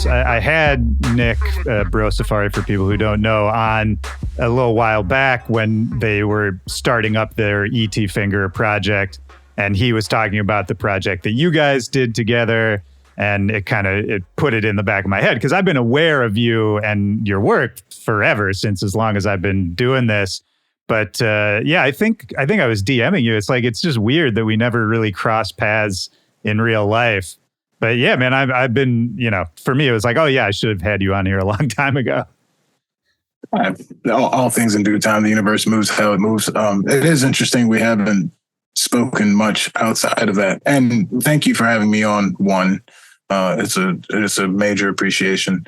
I had Nick Bro Safari, for people who don't know, on a little while back when they were starting up their E.T. Finger project, and he was talking about the project that you guys did together, and it put it in the back of my head because I've been aware of you and your work forever, since as long as I've been doing this. But I think I was DMing you. It's just weird that we never really crossed paths in real life. But yeah, man, I've been, for me, it was like, oh yeah, I should have had you on here a long time ago. All things in due time. The universe moves how it moves. It is interesting. We haven't spoken much outside of that. And thank you for having me on, one. It's a major appreciation.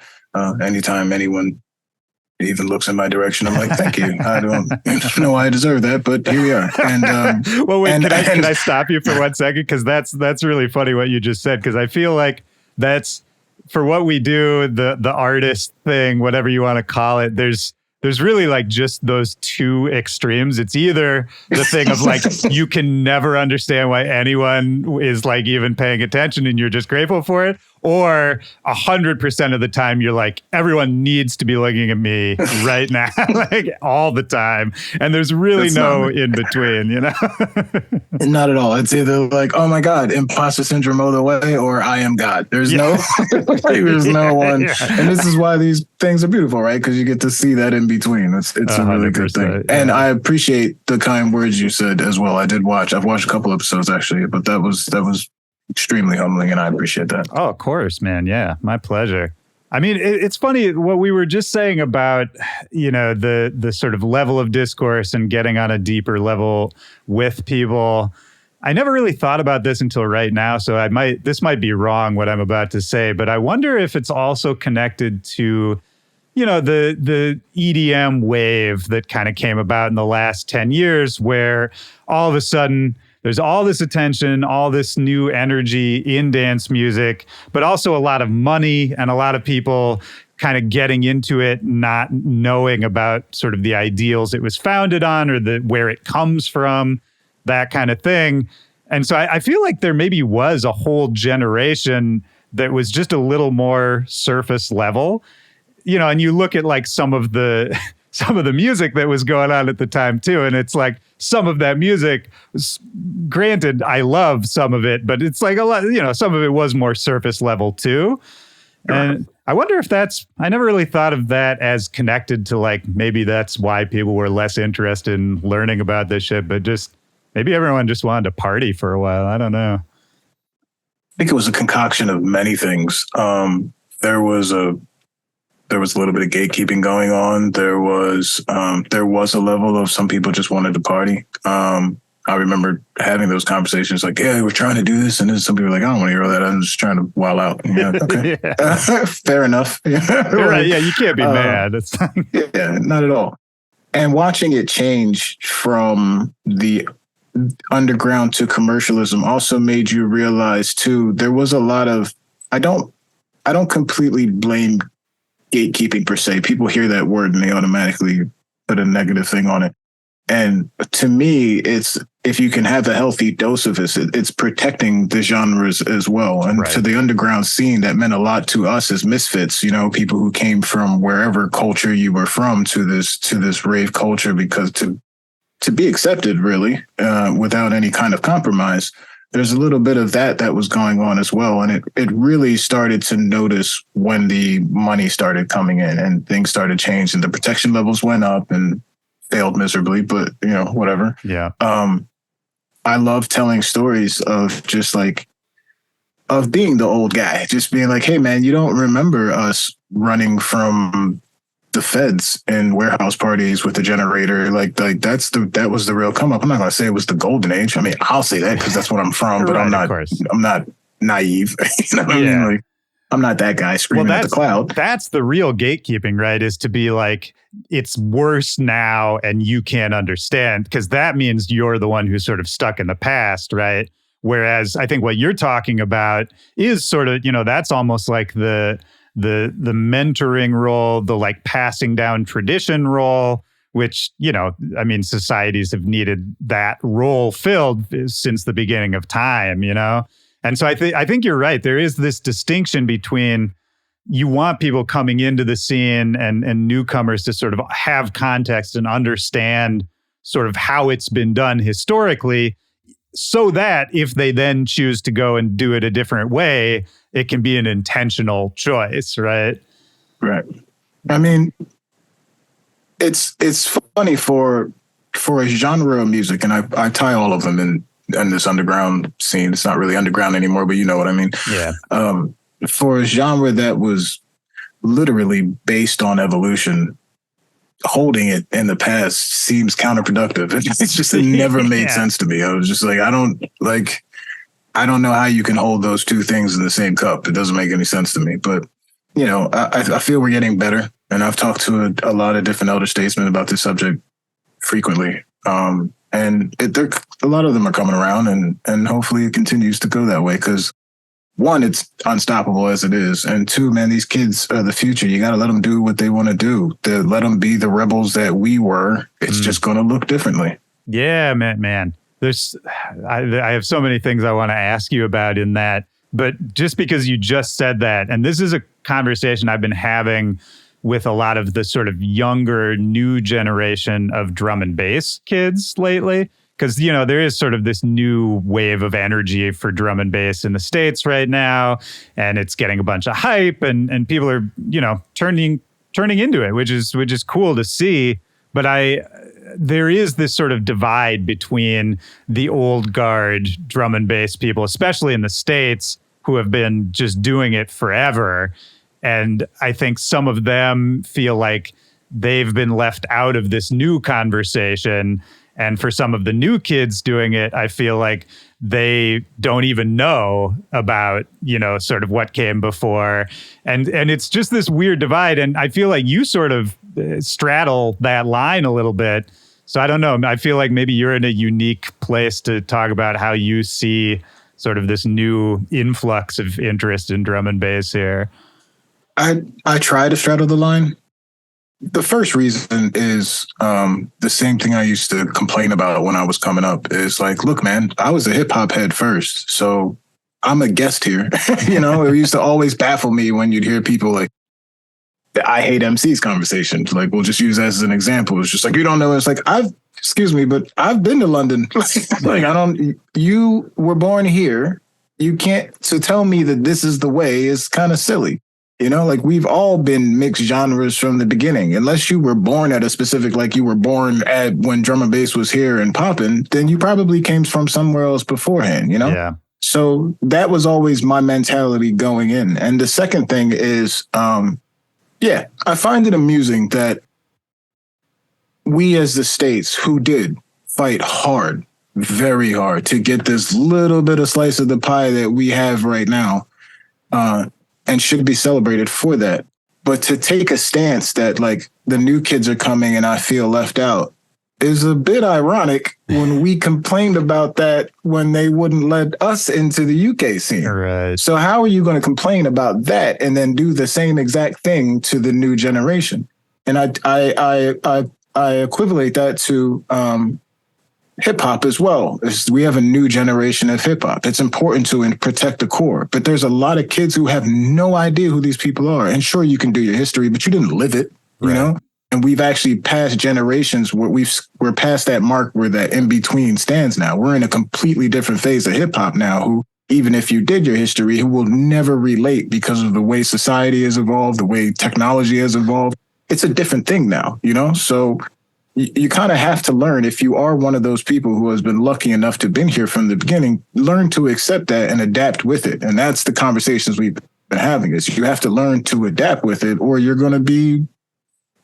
Anytime anyone even looks in my direction, I'm like, thank you. I don't know why I deserve that, but here we are. And well, wait, can I stop you for 1 second? Because that's really funny what you just said. Because I feel like that's, for what we do, the artist thing, whatever you want to call it, there's really like just those two extremes. It's either the thing of like, you can never understand why anyone is like even paying attention and you're just grateful for it. Or 100% of the time you're like, everyone needs to be looking at me right now, like all the time. And there's really no in between, Not at all. It's either like, oh my God, imposter syndrome all the way, or I am God. There's no one. Yeah. And this is why these things are beautiful, right? Because you get to see that in between. It's a really good thing. Yeah. And I appreciate the kind words you said as well. I've watched a couple episodes actually, but that was extremely humbling, and I appreciate that. Oh, of course, man. Yeah, my pleasure. I mean, it's funny what we were just saying about, the sort of level of discourse and getting on a deeper level with people. I never really thought about this until right now, so this might be wrong what I'm about to say, but I wonder if it's also connected to, the EDM wave that kind of came about in the last 10 years, where all of a sudden there's all this attention, all this new energy in dance music, but also a lot of money and a lot of people kind of getting into it, not knowing about sort of the ideals it was founded on or where it comes from, that kind of thing. And so I feel like there maybe was a whole generation that was just a little more surface level, and you look at like some of the music that was going on at the time too. And it's like, some of that music was, granted, I love some of it, but it's like a lot, some of it was more surface level too. And I wonder if I never really thought of that as connected to like, maybe that's why people were less interested in learning about this shit, but just maybe everyone just wanted to party for a while. I don't know. I think it was a concoction of many things. There was a little bit of gatekeeping going on. There was a level of some people just wanted to party. I remember having those conversations like, yeah, we're trying to do this. And then some people were like, I don't want to hear that. I'm just trying to wild out. Yeah, okay. Yeah. Fair enough. You're right. Yeah, you can't be mad. Yeah, not at all. And watching it change from the underground to commercialism also made you realize too, there was a lot of, I don't completely blame gatekeeping per se. People hear that word and they automatically put a negative thing on it. And to me, it's, if you can have a healthy dose of this, it's protecting the genres as well. And to the underground scene, that meant a lot to us as misfits, people who came from wherever culture you were from to this rave culture, because to be accepted really, without any kind of compromise, there's a little bit of that was going on as well. And it really started to notice when the money started coming in and things started changing. The protection levels went up and failed miserably, but whatever. Yeah. I love telling stories of just like, of being the old guy, just being like, hey man, you don't remember us running from the feds and warehouse parties with the generator. Like that was the real come up. I'm not going to say it was the golden age. I mean, I'll say that because that's what I'm from, but I'm not naive. You know what I mean? Like, I'm not that guy screaming at the cloud. That's the real gatekeeping, right? Is to be like, it's worse now and you can't understand, because that means you're the one who's sort of stuck in the past, right? Whereas I think what you're talking about is sort of, that's almost like the mentoring role, the like passing down tradition role, which, societies have needed that role filled since the beginning of time, And so I think you're right. There is this distinction between you want people coming into the scene and newcomers to sort of have context and understand sort of how it's been done historically, so that if they then choose to go and do it a different way, it can be an intentional choice, right? Right. I mean, it's funny for a genre of music, and I tie all of them in this underground scene. It's not really underground anymore, but you know what I mean. Yeah. For a genre that was literally based on evolution, holding it in the past seems counterproductive. It's just, it never made sense to me. I was just like, I don't know how you can hold those two things in the same cup. It doesn't make any sense to me. But, you know, I feel we're getting better. And I've talked to a lot of different elder statesmen about this subject frequently. And a lot of them are coming around, and hopefully it continues to go that way. Because one, it's unstoppable as it is. And two, man, these kids are the future. You got to let them do what they want to do. Let them be the rebels that we were. It's just going to look differently. Yeah, man. I have so many things I want to ask you about in that. But just because you just said that, and this is a conversation I've been having with a lot of the sort of younger, new generation of drum and bass kids lately. Because, you know, there is sort of this new wave of energy for drum and bass in the States right now, and it's getting a bunch of hype, and people are, you know, turning into it, which is cool to see. But there is this sort of divide between the old guard drum and bass people, especially in the States, who have been just doing it forever. And I think some of them feel like they've been left out of this new conversation. And for some of the new kids doing it, I feel like they don't even know about, you know, sort of what came before. And it's just this weird divide. And I feel like you sort of straddle that line a little bit. So I don't know. I feel like maybe you're in a unique place to talk about how you see sort of this new influx of interest in drum and bass here. I try to straddle the line. The first reason is the same thing I used to complain about when I was coming up is like, look, man, I was a hip hop head first, so I'm a guest here. You know, it used to always baffle me when you'd hear people like the I hate MCs conversations. Like, we'll just use that as an example. It's just like, you don't know. It's like, excuse me, but I've been to London. Like, you were born here. You can't, so tell me that this is the way is kind of silly. You know, like, we've all been mixed genres from the beginning. Unless you were born at a specific, like you were born at when drum and bass was here and popping, then you probably came from somewhere else beforehand, you know? Yeah. So that was always my mentality going in. And the second thing is, I find it amusing that we as the States, who did fight hard, very hard, to get this little bit of slice of the pie that we have right now, and should be celebrated for that. But to take a stance that like the new kids are coming and I feel left out is a bit ironic when we complained about that when they wouldn't let us into the UK scene. Right. So how are you going to complain about that and then do the same exact thing to the new generation? And I equivalent that to hip hop as well. We have a new generation of hip hop. It's important to protect the core, but there's a lot of kids who have no idea who these people are. And sure, you can do your history, but you didn't live it, you know? And we've actually passed generations where we're past that mark where that in between stands now. We're in a completely different phase of hip hop now, who, even if you did your history, who will never relate because of the way society has evolved, the way technology has evolved. It's a different thing now, you know? So you kind of have to learn, if you are one of those people who has been lucky enough to have been here from the beginning, learn to accept that and adapt with it. And that's the conversations we've been having, is you have to learn to adapt with it, or you're going to be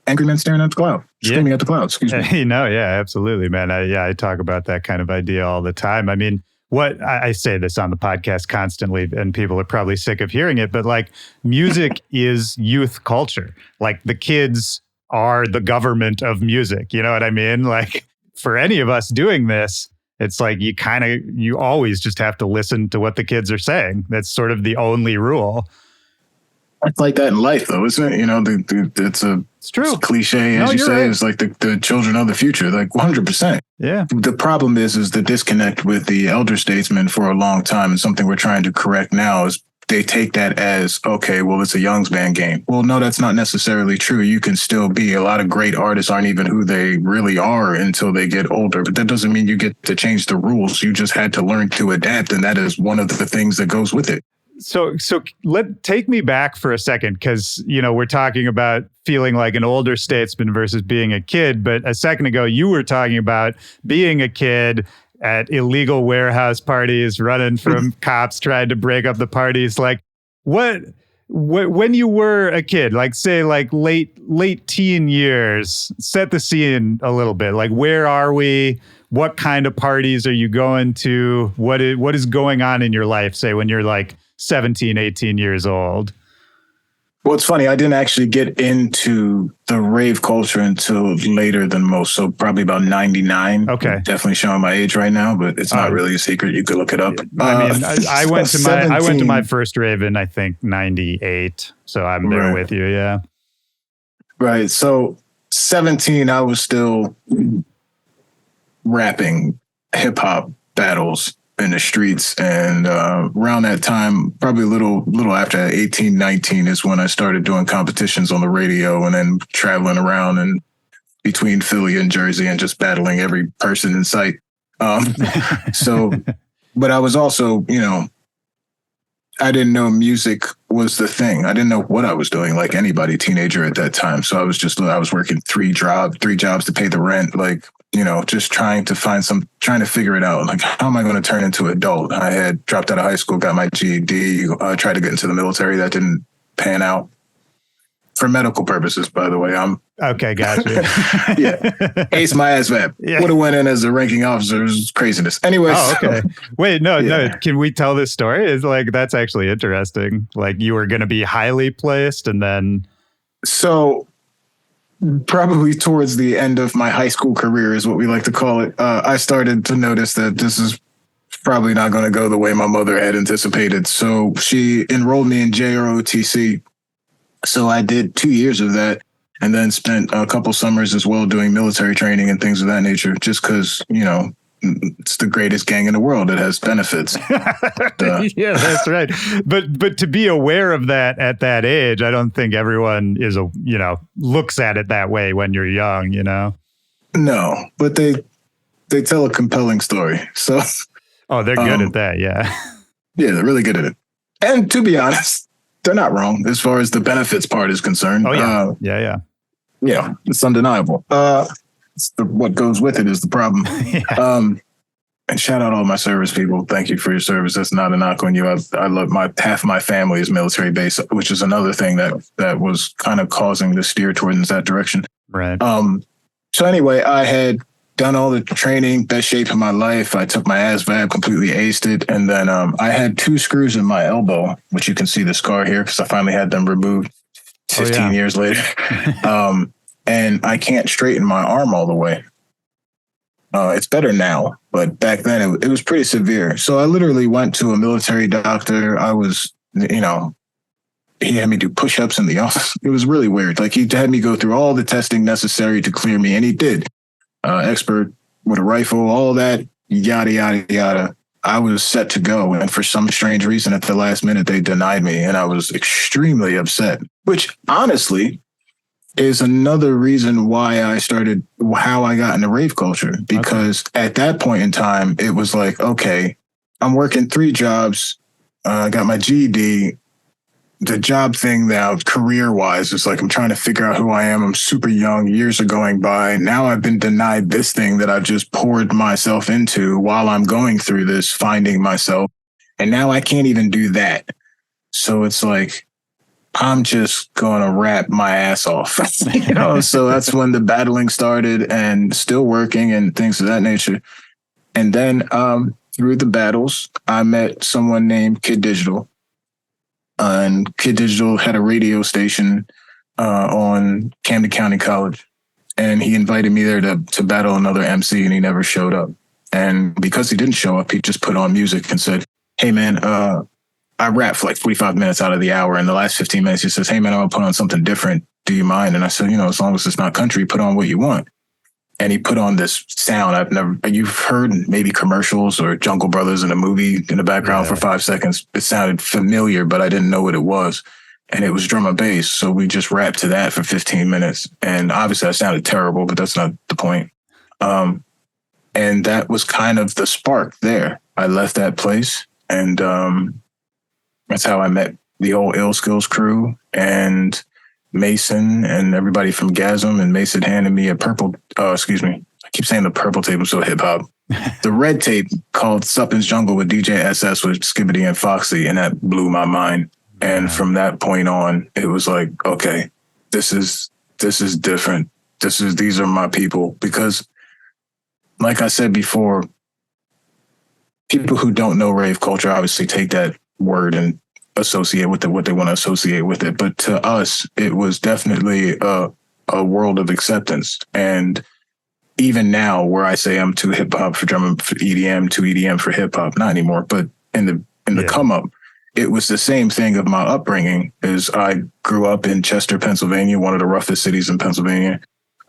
angry men staring at the cloud, screaming at the clouds. Excuse me. You know, yeah, absolutely, man. I talk about that kind of idea all the time. I mean, I say this on the podcast constantly, and people are probably sick of hearing it, but like, music is youth culture. Like, the kids are the government of music. You know what I mean? Like, for any of us doing this, it's like you always just have to listen to what the kids are saying. That's sort of the only rule. It's like that in life, though, isn't it? You know, it's true. It's a cliche, as you say. Right. It's like the children of the future, like 100%. Yeah. The problem is the disconnect with the elder statesmen for a long time, and something we're trying to correct now is they take that as, okay, well, it's a Young's band game. Well, no, that's not necessarily true. You can still be. A lot of great artists aren't even who they really are until they get older. But that doesn't mean you get to change the rules. You just had to learn to adapt. And that is one of the things that goes with it. So take me back for a second, because, we're talking about feeling like an older statesman versus being a kid. But a second ago, you were talking about being a kid at illegal warehouse parties, running from cops, trying to break up the parties. Like, what when you were a kid, like say like late teen years, set the scene a little bit. Like, where are we? What kind of parties are you going to? What is going on in your life, say when you're like 17, 18 years old? Well, it's funny. I didn't actually get into the rave culture until later than most. So probably about 99. Okay. I'm definitely showing my age right now, but it's not really a secret. You could look it up. I mean, I went to my first rave in, I think, 98. So I'm there with you. Yeah. Right. So 17, I was still rapping hip hop battles in the streets, and around that time, probably a little after 18, 19 is when I started doing competitions on the radio, and then traveling around and between Philly and Jersey and just battling every person in sight. But I was also, I didn't know music was the thing. I didn't know what I was doing, like anybody teenager at that time. So I was working three jobs to pay the rent, like, just trying to figure it out. Like, how am I going to turn into an adult? I had dropped out of high school, got my GED, tried to get into the military. That didn't pan out. For medical purposes, by the way. Okay, gotcha. Yeah. Aced my ASVAB. Yeah. Would have went in as a ranking officer. It was craziness. Anyways. Oh, okay. Wait, no. Can we tell this story? It's like, that's actually interesting. Like, you were going to be highly placed and then. So probably towards the end of my high school career is what we like to call it. I started to notice that this is probably not going to go the way my mother had anticipated. So she enrolled me in JROTC. So I did 2 years of that, and then spent a couple summers as well doing military training and things of that nature, just because, it's the greatest gang in the world. It has benefits. Yeah, that's right. But to be aware of that at that age, I don't think everyone looks at it that way when you're young, No, but they tell a compelling story. So. Oh, they're good at that. Yeah. Yeah, they're really good at it. And to be honest, they're not wrong as far as the benefits part is concerned. Oh, yeah. Yeah. Yeah, it's undeniable. What goes with it is the problem. Yeah. And shout out all my service people. Thank you for your service. That's not a knock on you. I love half my family is military based, which is another thing that was kind of causing the steer towards that direction. Right. So anyway, I had done all the training, best shape of my life. I took my ASVAB, completely aced it. And then I had 2 screws in my elbow, which you can see the scar here because I finally had them removed 15 years later. And I can't straighten my arm all the way. It's better now, but back then it was pretty severe. So I literally went to a military doctor. I was, he had me do push-ups in the office. It was really weird. Like, he had me go through all the testing necessary to clear me, and he did. Expert with a rifle, all that, yada, yada, yada. I was set to go. And for some strange reason, at the last minute, they denied me. And I was extremely upset, which honestly is another reason why how I got into rave culture. Because at that point in time, it was like, okay, I'm working 3 jobs. I got my GED. The job thing now, career-wise, is like I'm trying to figure out who I am. I'm super young. Years are going by. Now I've been denied this thing that I've just poured myself into while I'm going through this, finding myself. And now I can't even do that. So it's like, I'm just going to rap my ass off. So that's when the battling started, and still working and things of that nature. And then through the battles, I met someone named Kid Digital. And Kid Digital had a radio station on Camden County College. And he invited me there to battle another MC, and he never showed up. And because he didn't show up, he just put on music and said, hey, man, I rap for like 45 minutes out of the hour. In the last 15 minutes, he says, hey, man, I'm going to put on something different. Do you mind? And I said, as long as it's not country, put on what you want. and he put on this sound you've heard maybe commercials or Jungle Brothers in a movie in the background for 5 seconds. It sounded familiar, but I didn't know what it was. And it was drum and bass. So we just rapped to that for 15 minutes. And obviously I sounded terrible, but that's not the point. And that was kind of the spark there. I left that place, and that's how I met the whole Ill Skills crew and Mason and everybody from Gasm. And Mason handed me a I keep saying the purple tape, I'm so hip hop. The red tape called Suppin's Jungle with DJ SS with Skibadee and Foxy, and that blew my mind. And from that point on, it was like, okay, this is different. These are my people. Because like I said before, people who don't know rave culture obviously take that word and associate with it what they want to associate with it. But to us, it was definitely a world of acceptance. And even now, where I say I'm too hip hop for drum and for EDM, too EDM for hip hop, not anymore. But in the come up, it was the same thing of my upbringing. Is I grew up in Chester, Pennsylvania, one of the roughest cities in Pennsylvania.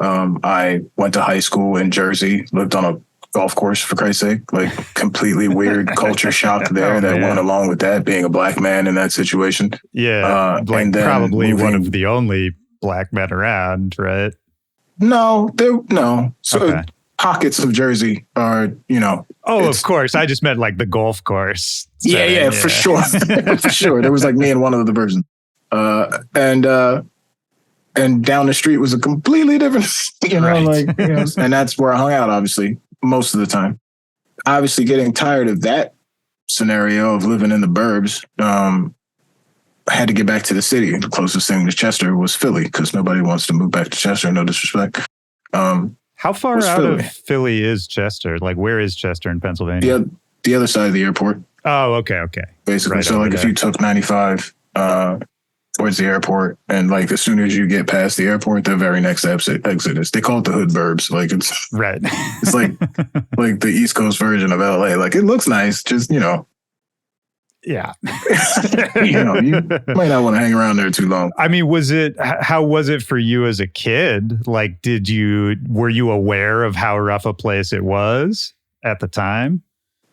I went to high school in Jersey, lived on a golf course, for Christ's sake, like completely weird culture shock there that went along with that, being a black man in that situation. Yeah, and then probably one of the only black men around, right? No. So okay. Pockets of Jersey are, Oh, of course. I just meant like the golf course. Yeah, for sure. For sure. There was like me and one other person. And down the street was a completely different, and that's where I hung out, obviously, most of the time. Obviously, getting tired of that scenario of living in the burbs, I had to get back to the city. The closest thing to Chester was Philly, because nobody wants to move back to Chester, no disrespect. How far out of Philly is Chester? Like, where is Chester in Pennsylvania? The other side of the airport. Oh, okay. Basically, right, so like if you took 95 towards the airport, and like as soon as you get past the airport, the very next exit is, they call it the hood burbs. Like it's right. It's like the East Coast version of LA. Like it looks nice, just yeah. You might not want to hang around there too long. I mean, how was it for you as a kid? Like, were you aware of how rough a place it was at the time?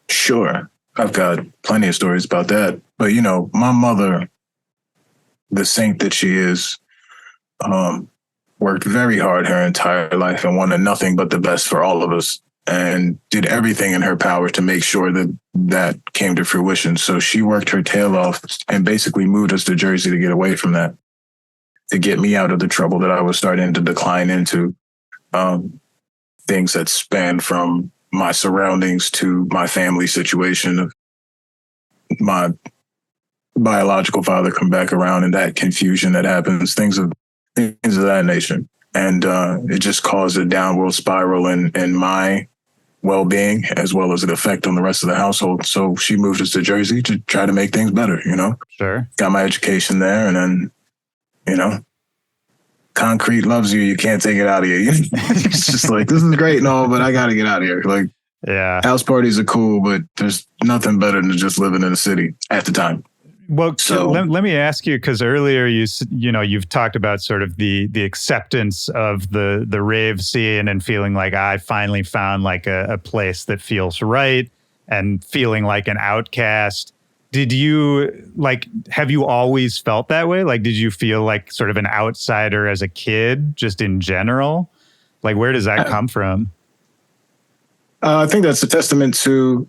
Sure. I've got plenty of stories about that. But, my mother, the saint that she is, worked very hard her entire life and wanted nothing but the best for all of us, and did everything in her power to make sure that came to fruition. So she worked her tail off and basically moved us to Jersey to get away from that, to get me out of the trouble that I was starting to decline into. Things that span from my surroundings to my family situation of my biological father come back around, and that confusion that happens, things of that nature. And it just caused a downward spiral in my well-being, as well as an effect on the rest of the household. So she moved us to Jersey to try to make things better, Sure. Got my education there, and then, concrete loves you. You can't take it out of you. It's just like, this is great and all, but I got to get out of here. Like, yeah, house parties are cool, but there's nothing better than just living in the city at the time. Well, so let me ask you, because earlier you've talked about sort of the acceptance of the rave scene and feeling like I finally found like a place that feels right and feeling like an outcast. Have you always felt that way? Like, did you feel like sort of an outsider as a kid, just in general? Like, where does that come from? I think that's a testament to,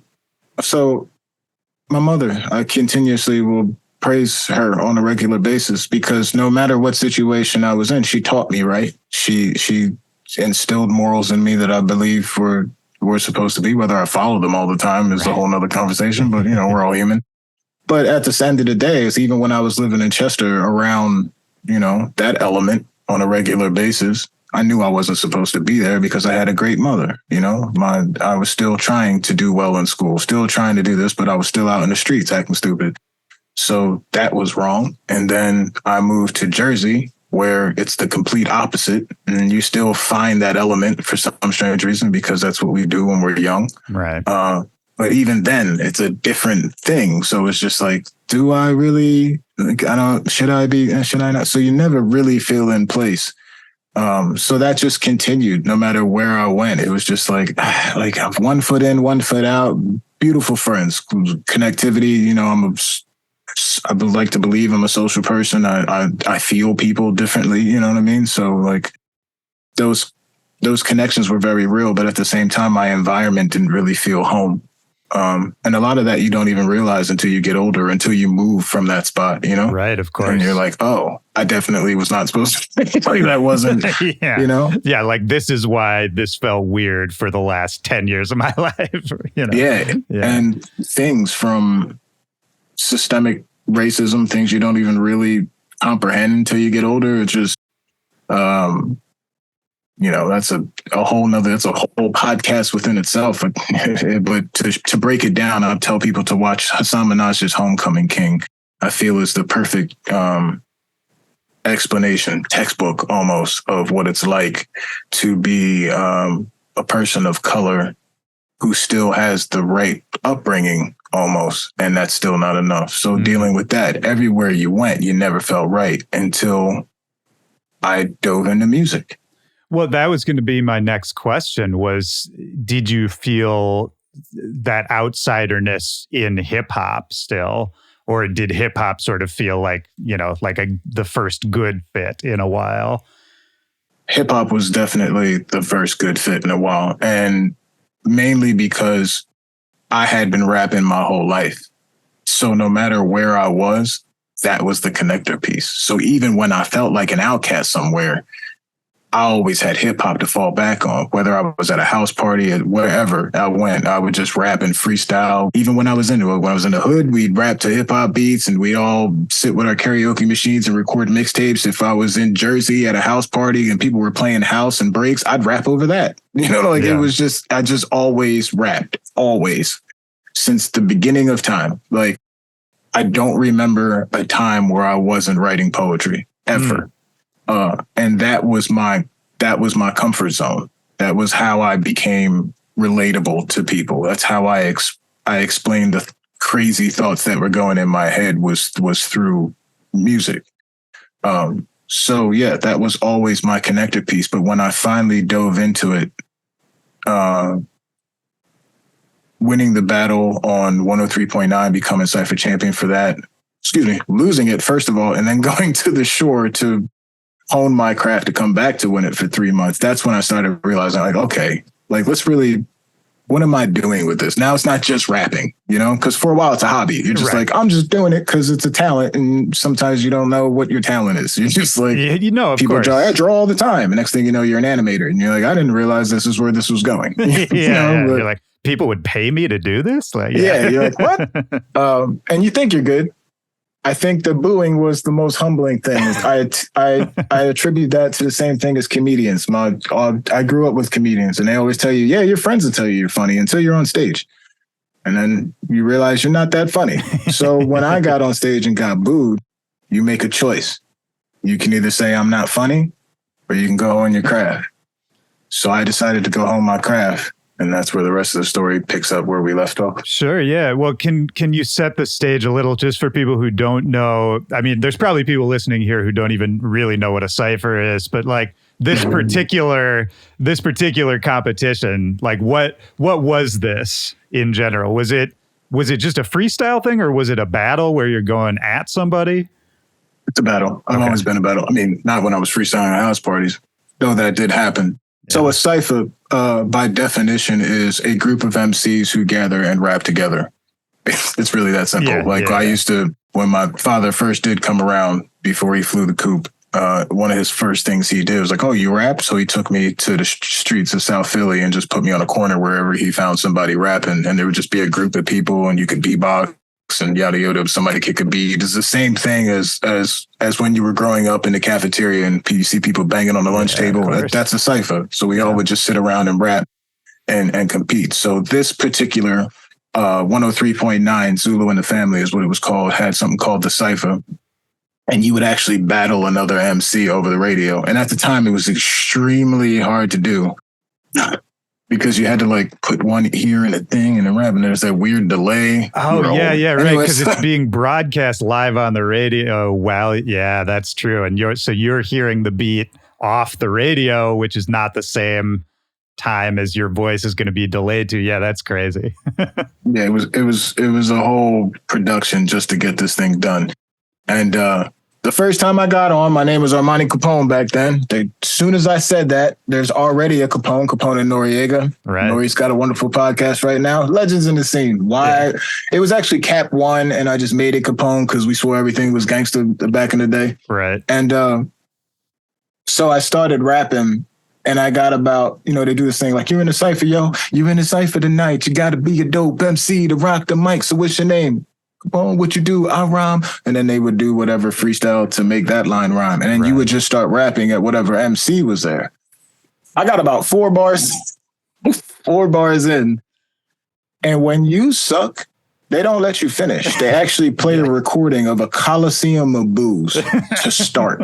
my mother. I continuously will praise her on a regular basis, because no matter what situation I was in, she taught me right. She instilled morals in me that I believe were supposed to be. Whether I follow them all the time is a whole nother conversation, but we're all human. But at the end of the day, it's even when I was living in Chester around, that element on a regular basis, I knew I wasn't supposed to be there, because I had a great mother. I was still trying to do well in school, still trying to do this, but I was still out in the streets acting stupid. So that was wrong. And then I moved to Jersey, where it's the complete opposite. And you still find that element for some strange reason, because that's what we do when we're young. Right. But even then, it's a different thing. So it's just like, do I really, should I be, should I not? So you never really feel in place So that just continued no matter where I went. It was just like I'm 1 foot in, 1 foot out. Beautiful friends, connectivity. You know, I would like to believe I'm a social person. I feel people differently. You know what I mean? So like those connections were very real, but at the same time, my environment didn't really feel home. And a lot of that you don't even realize until you get older, until you move from that spot, you know? Right, of course. And you're like, oh, I definitely was not supposed to. Like that wasn't, yeah. You know? Yeah, like this is why this felt weird for the last 10 years of my life. You know? Yeah. And things from systemic racism, things you don't even really comprehend until you get older. It's just, you know, that's a whole podcast within itself. But to break it down, I'll tell people to watch Hassan Minaj's Homecoming King. I feel is the perfect explanation, textbook almost, of what it's like to be a person of color who still has the right upbringing almost, and that's still not enough. So dealing with that, everywhere you went, you never felt right until I dove into music. Well, that was going to be my next question was, did you feel that outsiderness in hip hop still, or did hip hop sort of feel like, you know, like the first good fit in a while? Hip hop was definitely the first good fit in a while. And mainly because I had been rapping my whole life. So no matter where I was, that was the connector piece. So even when I felt like an outcast somewhere, I always had hip hop to fall back on. Whether I was at a house party or wherever I went, I would just rap and freestyle. Even when I was in the hood, we'd rap to hip hop beats and we'd all sit with our karaoke machines and record mixtapes. If I was in Jersey at a house party and people were playing house and breaks, I'd rap over that. You know, like It was just, I just always rapped, always, since the beginning of time. Like, I don't remember a time where I wasn't writing poetry ever. And that was my comfort zone. That was how I became relatable to people. That's how I explained the crazy thoughts that were going in my head was through music. So yeah, that was always my connector piece. But when I finally dove into it, winning the battle on 103.9, becoming Cypher champion for that, losing it first of all, and then going to the shore to hone my craft to come back to win it for 3 months. That's when I started realizing, like, okay, like, let's really, what am I doing with this? Now it's not just rapping, you know, because for a while it's a hobby. You're just like, I'm just doing it because it's a talent. And sometimes you don't know what your talent is. You're just like, you know, of people course. I draw all the time. And next thing you know, you're an animator. And you're like, I didn't realize this is where this was going. You're like, people would pay me to do this? Like, you're like, what? And you think you're good. I think the booing was the most humbling thing. I attribute that to the same thing as comedians. I grew up with comedians, and they always tell you, your friends will tell you you're funny until you're on stage. And then you realize you're not that funny. So when I got on stage and got booed, you make a choice. You can either say I'm not funny, or you can go on your craft. So I decided to go hone my craft. And that's where the rest of the story picks up where we left off. Sure, yeah. Well, can you set the stage a little just for people who don't know? I mean, there's probably people listening here who don't even really know what a cipher is, but like this particular competition, like what was this in general? Was it just a freestyle thing, or was it a battle where you're going at somebody? It's a battle. I've always been a battle. I mean, not when I was freestyling at house parties, though that did happen. Yeah. So a cipher, by definition, is a group of MCs who gather and rap together. It's really that simple. I used to, when my father first did come around before he flew the coop, one of his first things he did was like, oh, you rap? So he took me to the streets of South Philly and just put me on a corner wherever he found somebody rapping. And there would just be a group of people and you could beatbox and yada yada. Somebody kick a beat. It's the same thing as when you were growing up in the cafeteria and you see people banging on the lunch table. That's a cipher. So we all would just sit around and rap and compete. So this particular 103.9 Zulu and the Family is what it was called, had something called the cipher. And you would actually battle another MC over the radio. And at the time, it was extremely hard to do. Because you had to like put one ear in a thing and then rap, and there's that weird delay. Oh, right. Because it's being broadcast live on the radio. Wow, yeah, that's true. And you're hearing the beat off the radio, which is not the same time as your voice is going to be delayed to. Yeah, that's crazy. Yeah, it was a whole production just to get this thing done. And the first time I got on, my name was Armanni Capone back then. As soon as I said that, there's already a Capone and Noriega. Right. Nori's got a wonderful podcast right now. Legends in the scene. Why? Yeah. It was actually Cap 1, and I just made it Capone because we swore everything was gangster back in the day. Right. And so I started rapping, and I got about, they do this thing like, you're in a cypher, yo. You're in a cypher tonight. You got to be a dope MC to rock the mic. So what's your name? Capone, what you do? I rhyme. And then they would do whatever freestyle to make that line rhyme. And then you would just start rapping at whatever MC was there. I got about 4 bars in. And when you suck, they don't let you finish. They actually play a recording of a coliseum of booze to start.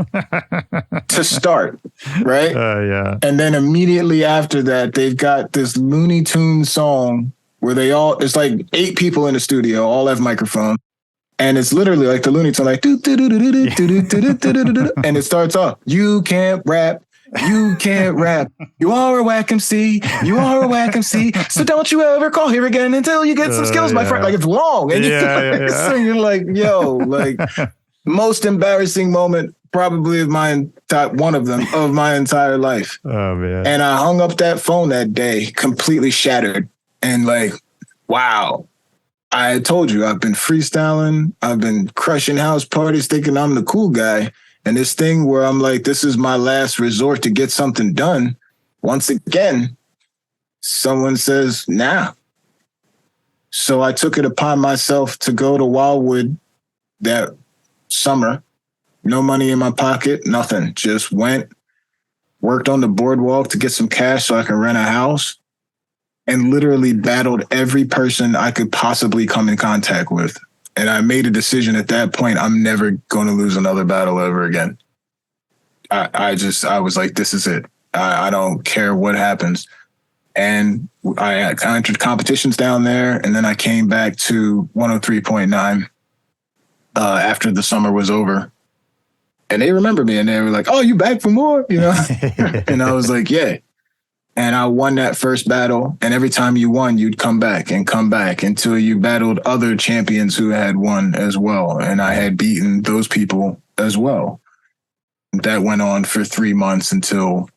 Right? Yeah. And then immediately after that, they've got this Looney Tunes song where it's like 8 people in the studio, all have microphone. And it's literally like the Looney Tunes, like, and it starts off, you can't rap. You can't rap. You are a whack MC. You are a whack MC. So don't you ever call here again until you get some skills, my friend. Like, it's long. And you're like, yo, like, most embarrassing moment probably of one of them of my entire life. Oh, man. And I hung up that phone that day, completely shattered. And like, wow. I told you, I've been freestyling. I've been crushing house parties thinking I'm the cool guy. And this thing where I'm like, this is my last resort to get something done. Once again, someone says, nah. So I took it upon myself to go to Wildwood that summer. No money in my pocket, nothing. Just went, worked on the boardwalk to get some cash so I can rent a house, and literally battled every person I could possibly come in contact with. And I made a decision at that point, I'm never going to lose another battle ever again. I was like, this is it. I don't care what happens. And I entered competitions down there, and then I came back to 103.9 after the summer was over. And they remember me, and they were like, oh, you back for more? And I was like, yeah. And I won that first battle. And every time you won, you'd come back until you battled other champions who had won as well. And I had beaten those people as well. That went on for 3 months until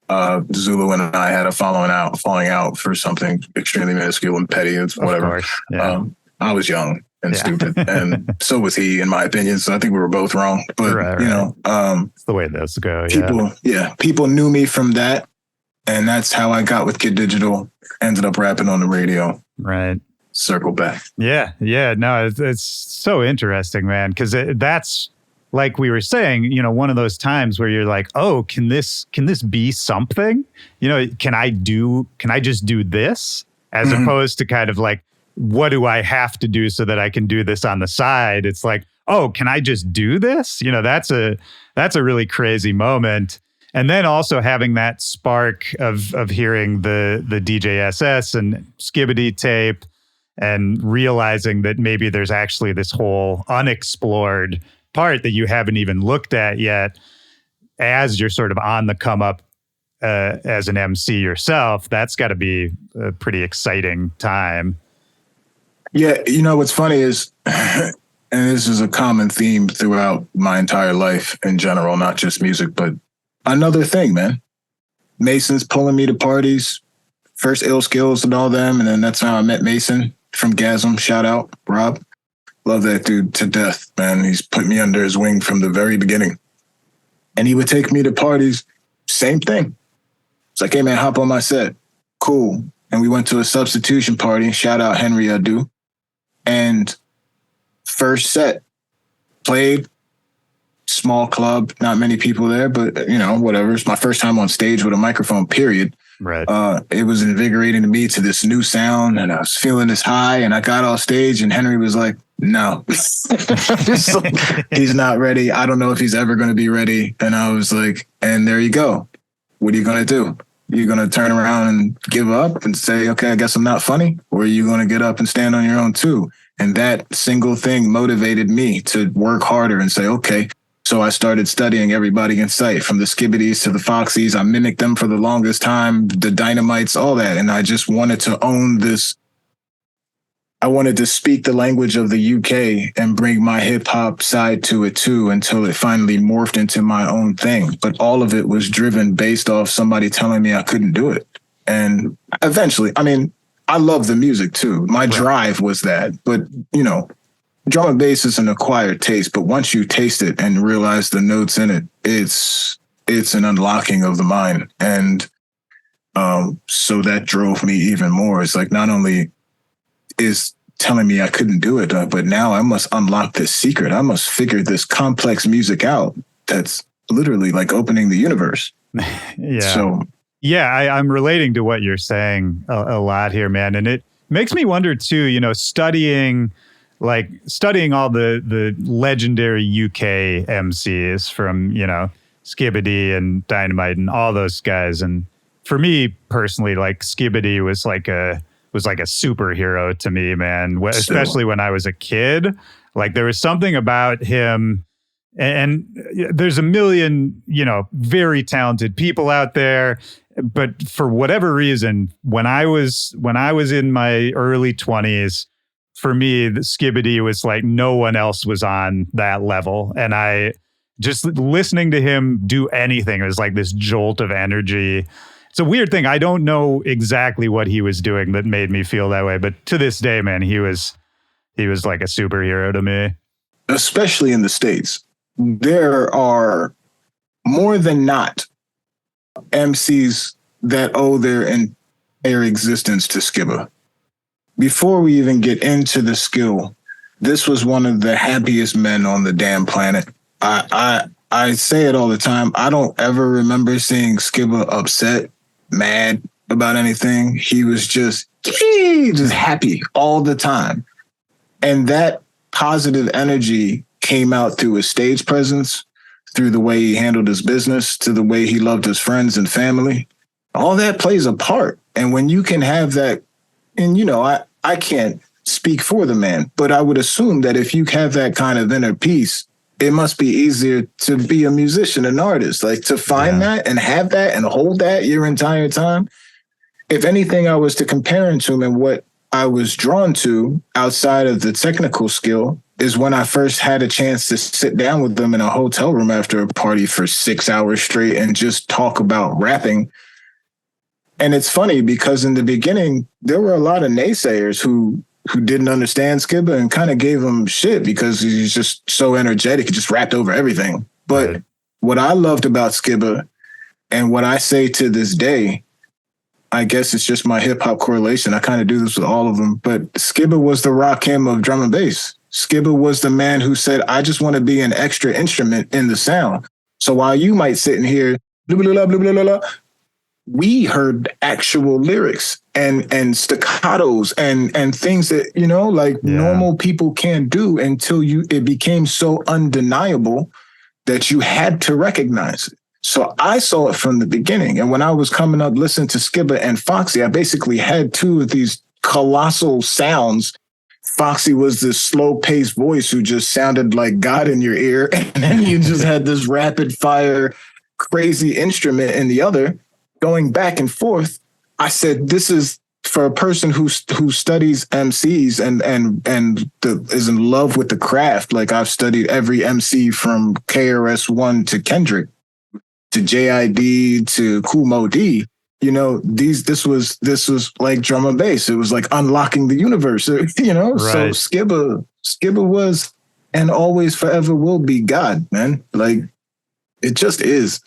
Zulu and I had a falling out for something extremely minuscule and petty. It's whatever. Yeah. I was young and stupid, and so was he, in my opinion. So I think we were both wrong. But it's the way those go. People knew me from that. And that's how I got with Kid Digital. Ended up rapping on the radio. Right. Circle back. Yeah. No, it's so interesting, man. Because that's, like we were saying, one of those times where you're like, oh, can this be something? Can I just do this? As opposed to kind of like, what do I have to do so that I can do this on the side? It's like, oh, can I just do this? That's a really crazy moment. And then also having that spark of hearing the DJSS and Skibadee tape and realizing that maybe there's actually this whole unexplored part that you haven't even looked at yet as you're sort of on the come up as an MC yourself. That's got to be a pretty exciting time. Yeah. What's funny is, and this is a common theme throughout my entire life in general, not just music, but another thing, man. Mason's pulling me to parties, first Ill Skills and all them. And then that's how I met Mason from Gasm. Shout out, Rob. Love that dude to death, man. He's put me under his wing from the very beginning. And he would take me to parties. Same thing. It's like, hey, man, hop on my set. Cool. And we went to a substitution party. Shout out Henry Adu. And first set, played. Small club, not many people there, but whatever. It's my first time on stage with a microphone, period. Right. It was invigorating to me, to this new sound, and I was feeling this high, and I got off stage and Henry was like, no, he's not ready. I don't know if he's ever going to be ready. And I was like, and there you go. What are you going to do? You're going to turn around and give up and say, okay, I guess I'm not funny? Or are you going to get up and stand on your own too? And that single thing motivated me to work harder and say, okay, So I started studying everybody in sight, from the Skibadees to the Foxies. I mimicked them for the longest time, the Dynamites, all that. And I just wanted to own this. I wanted to speak the language of the UK and bring my hip hop side to it too, until it finally morphed into my own thing. But all of it was driven based off somebody telling me I couldn't do it. And eventually, I mean, I love the music too. My drive was that. But, you know, drum and bass is an acquired taste. But once you taste it and realize the notes in it, it's an unlocking of the mind. And so that drove me even more. It's like, not only is telling me I couldn't do it, but now I must unlock this secret. I must figure this complex music out. That's literally like opening the universe. Yeah. So, yeah, I'm relating to what you're saying a lot here, man. And it makes me wonder too, you know, studying all the legendary UK MCs from, you know, Skibadee and Dynamite and all those guys. And for me personally, like Skibadee was like a superhero to me, man, especially when I was a kid. Like there was something about him, and there's a million, you know, very talented people out there. But for whatever reason, when I was in my early 20s, for me, the Skibadee was like no one else was on that level. And I just listening to him do anything, it was like this jolt of energy. It's a weird thing. I don't know exactly what he was doing that made me feel that way. But to this day, man, he was like a superhero to me. Especially in the States, there are more than not MCs that owe their entire existence to Skibba. Before we even get into the skill, this was one of the happiest men on the damn planet. I say it all the time. I don't ever remember seeing Skibba upset, mad about anything. He was just happy all the time. And that positive energy came out through his stage presence, through the way he handled his business, to the way he loved his friends and family. All that plays a part. And when you can have that, and, you know, I can't speak for the man, but I would assume that if you have that kind of inner peace, it must be easier to be a musician, an artist, like to find that and have that and hold that your entire time. If anything, I was to compare him to him, and what I was drawn to outside of the technical skill is when I first had a chance to sit down with them in a hotel room after a party for 6 hours straight and just talk about rapping. And it's funny because in the beginning, there were a lot of naysayers who didn't understand Skibba and kind of gave him shit because he's just so energetic. He just rapped over everything. But what I loved about Skibba, and what I say to this day, I guess it's just my hip hop correlation. I kind of do this with all of them, but Skibba was the Rakim of drum and bass. Skibba was the man who said, I just want to be an extra instrument in the sound. So while you might sit and hear blah, blah, blah, blah, blah, blah, blah, we heard actual lyrics and staccatos and things that, you know, like normal people can't do until it became so undeniable that you had to recognize it. So I saw it from the beginning. And when I was coming up listening to Skibba and Foxy, I basically had two of these colossal sounds. Foxy was this slow-paced voice who just sounded like God in your ear. And then you just had this rapid-fire, crazy instrument in the other. Going back and forth, I said, this is for a person who studies MCs and is in love with the craft. Like I've studied every MC from KRS-One to Kendrick to JID to Kool Moe Dee. You know, this was like drum and bass. It was like unlocking the universe. You know, right. So Skibba was and always forever will be God, man. Like it just is.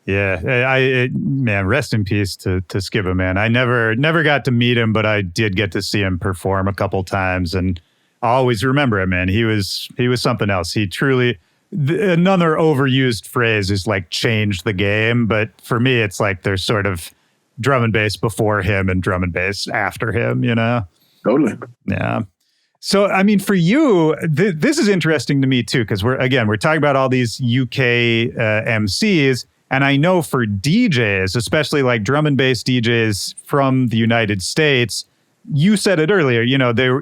Yeah, man, rest in peace to Skibba, man. I never got to meet him, but I did get to see him perform a couple times, and I always remember him, man. He was something else. He truly, another overused phrase is like changed the game, but for me, it's like there's sort of drum and bass before him and drum and bass after him, you know? Totally. Yeah. So, I mean, for you, this is interesting to me too, because we're talking about all these UK MCs. And I know for DJs, especially like drum and bass DJs from the United States, you said it earlier,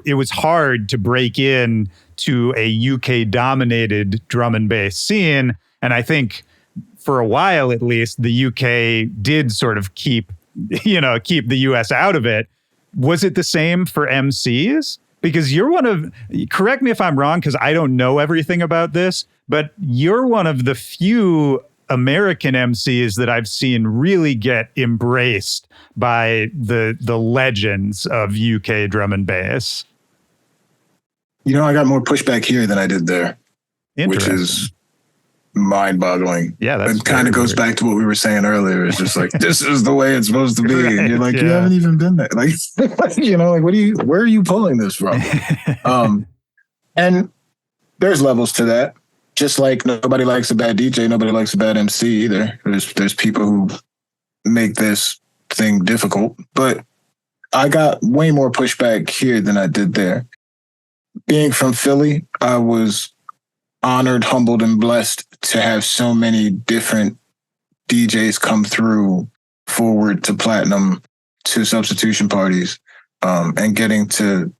it was hard to break in to a UK dominated drum and bass scene. And I think for a while, at least, the UK did sort of keep the US out of it. Was it the same for MCs? Because correct me if I'm wrong, because I don't know everything about this, but you're one of the few American MCs that I've seen really get embraced by the legends of UK drum and bass. I got more pushback here than I did there, which is mind-boggling. Yeah, that's it kind of goes back to what we were saying earlier. It's just like, this is the way it's supposed to be. Right, and you're like, you haven't even been there. Like, where are you pulling this from? And there's levels to that. Just like nobody likes a bad DJ, nobody likes a bad MC either. There's people who make this thing difficult, but I got way more pushback here than I did there. Being from Philly, I was honored, humbled, and blessed to have so many different DJs come through forward to platinum to substitution parties, and getting to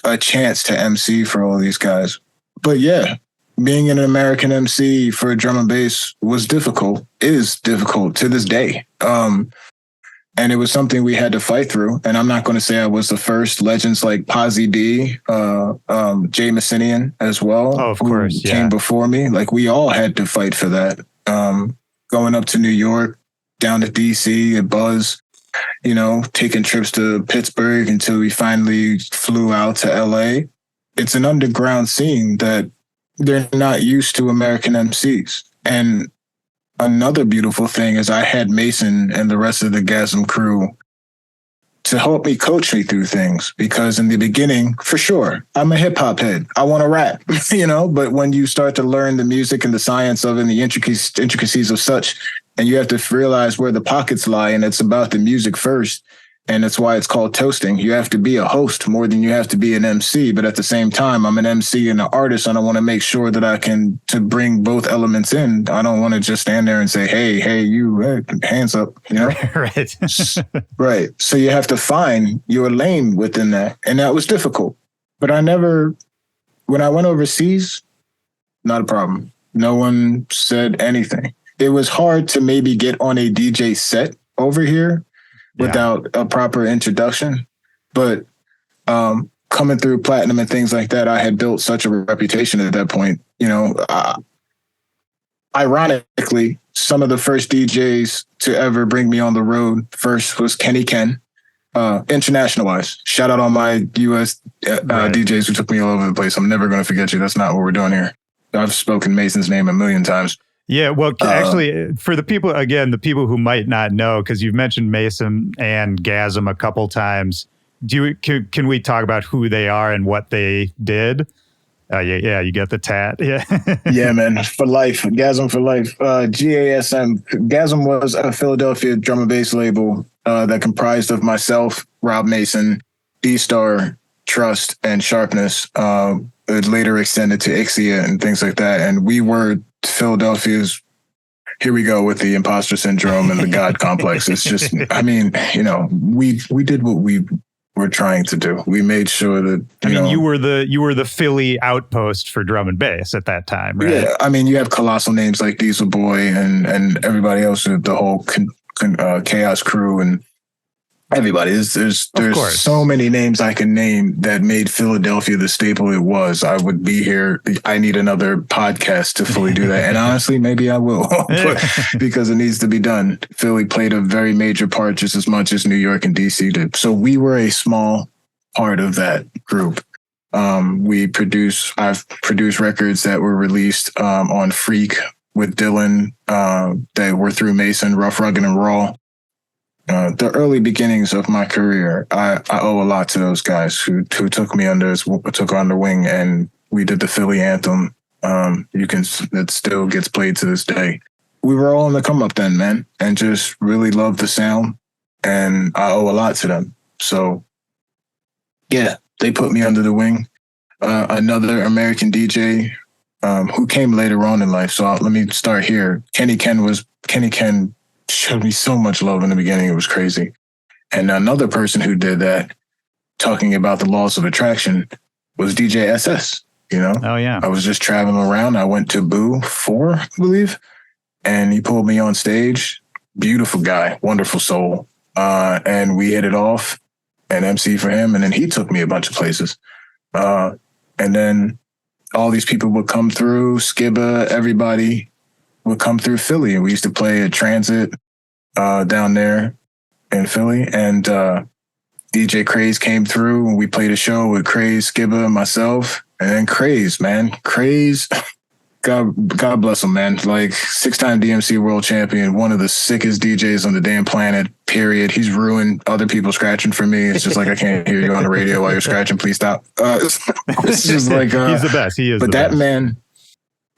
a chance to MC for all these guys. But yeah, being an American MC for drum and bass was difficult, is difficult to this day. And it was something we had to fight through. And I'm not going to say I was the first. Legends like Posy D, Jay Messinian as well. Oh, of course, yeah. Came before me. Like, we all had to fight for that. Going up to New York, down to DC, at Buzz, taking trips to Pittsburgh until we finally flew out to LA. It's an underground scene that they're not used to American MCs. And another beautiful thing is I had Mason and the rest of the Gasm crew to help me coach me through things, because in the beginning, for sure, I'm a hip hop head. I want to rap, but when you start to learn the music and the science of it and the intricacies of such, and you have to realize where the pockets lie, and it's about the music first. And that's why it's called toasting. You have to be a host more than you have to be an MC. But at the same time, I'm an MC and an artist, and I want to make sure that I can to bring both elements in. I don't want to just stand there and say, hey, you, hands up, Right. Right. So you have to find your lane within that. And that was difficult. But when I went overseas, not a problem. No one said anything. It was hard to maybe get on a DJ set over here without a proper introduction. But coming through platinum and things like that, I had built such a reputation at that point. Ironically, some of the first DJs to ever bring me on the road first was Kenny Ken, international wise. Shout out all my US DJs who took me all over the place. I'm never going to forget you. That's not what we're doing here. I've spoken Mason's name a million times. Yeah, well, actually, for the people who might not know, because you've mentioned Mason and Gasm a couple times, can we talk about who they are and what they did? Yeah, you get the tat. Yeah, yeah, man, for life, Gasm for life. GASM. Gasm was a Philadelphia drum and bass label that comprised of myself, Rob Mason, D-Star, Trust, and Sharpness. It later extended to Ixia and things like that, and we were Philadelphia's, here we go with the imposter syndrome and the God complex. It's just, we did what we were trying to do. We made sure that, you were the Philly outpost for drum and bass at that time, right? Yeah. You have colossal names like Diesel Boy and everybody else, the whole Chaos crew and everybody. There's so many names I can name that made Philadelphia the staple it was. I would be here. I need another podcast to fully do that. And honestly, maybe I will, because it needs to be done. Philly played a very major part just as much as New York and DC did. So we were a small part of that group. I've produced records that were released on Freak with Dylan, that were through Mason, Rough, Rugged, and Raw. The early beginnings of my career, I owe a lot to those guys who took me took on the wing, and we did the Philly anthem. It still gets played to this day. We were all on the come up then, man, and just really loved the sound, and I owe a lot to them. So, yeah, they put me under the wing. Another American DJ who came later on in life. So let me start here. Kenny Ken showed me so much love in the beginning. It was crazy. And another person who did that talking about the laws of attraction was DJ SS. You know? Oh yeah. I was just traveling around. I went to Boo 4, I believe, and he pulled me on stage. Beautiful guy, wonderful soul. And we hit it off and MC for him. And then he took me a bunch of places. And then all these people would come through, Skiba, everybody would come through Philly. And we used to play at Transit down there in Philly. And DJ Craze came through and we played a show with Craze, Skiba, and myself. And then Craze, man. Craze, God bless him, man. Like 6-time DMC world champion, one of the sickest DJs on the damn planet, period. He's ruined other people scratching for me. It's just like, I can't hear you on the radio while you're scratching. Please stop. It's just like... he's the best. He is But the that best. man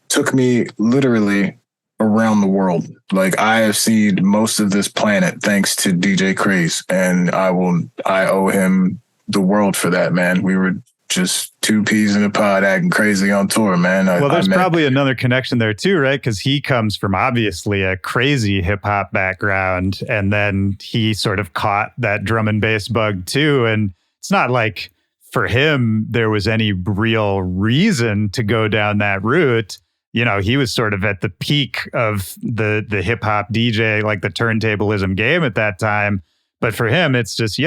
took me literally around the world. Like I have seen most of this planet thanks to DJ Craze. And I owe him the world for that, man. We were just two peas in a pod acting crazy on tour, man. Well, there's probably another connection there too, right? Because he comes from obviously a crazy hip hop background, and then he sort of caught that drum and bass bug too. And it's not like for him there was any real reason to go down that route. You know, he was sort of at the peak of the hip hop DJ, like the turntablism game at that time. But for him, it's just,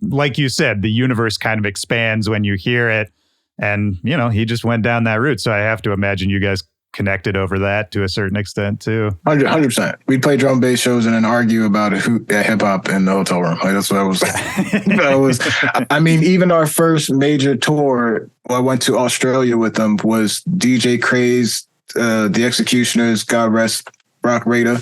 like you said, the universe kind of expands when you hear it. And, you know, he just went down that route. So I have to imagine you guys connected over that to a certain extent, too. 100%. We'd play drum bass shows and then argue about hip hop in the hotel room. Like, that's what I was. I mean, even our first major tour, I went to Australia with them, was DJ Craze, The Executioners, God Rest, Rock Raider,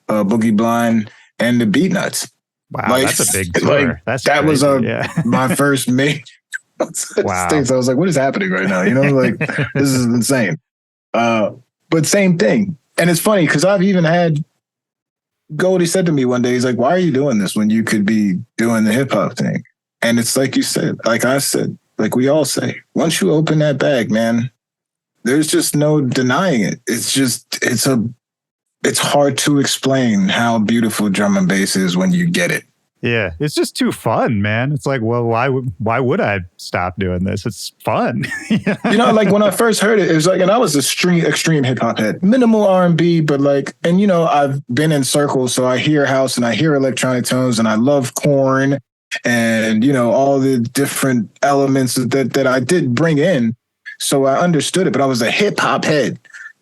Boogie Blind, and the Beatnuts. Wow, like, that's a big tour. Like, that's that crazy. Was my first major. Wow. Things. I was like, what is happening right now? You know, like, this is insane. But same thing. And it's funny because I've even had Goldie said to me one day, he's like, why are you doing this when you could be doing the hip hop thing? And it's like you said, like I said, like we all say, once you open that bag, man, there's just no denying it. It's hard to explain how beautiful drum and bass is when you get it. Yeah, it's just too fun, man. It's like, well, why would I stop doing this? It's fun. You know, like when I first heard it, it was like, and I was extreme hip hop head, minimal R&B, but like, and you know, I've been in circles, so I hear house and I hear electronic tones, and I love Korn, and you know, all the different elements that I did bring in, so I understood it. But I was a hip hop head,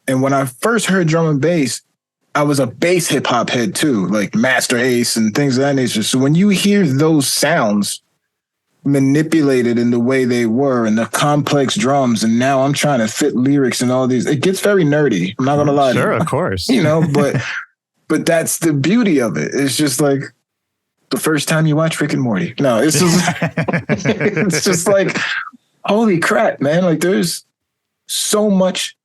and when I first heard drum and bass, I was a bass hip hop head too, like Master Ace and things of that nature. So when you hear those sounds manipulated in the way they were and the complex drums, and now I'm trying to fit lyrics and all these, it gets very nerdy. I'm not going to lie. Sure, to you. Of course. You know, but that's the beauty of it. It's just like the first time you watch Rick and Morty. No, it's just, it's just like, holy crap, man. Like there's so much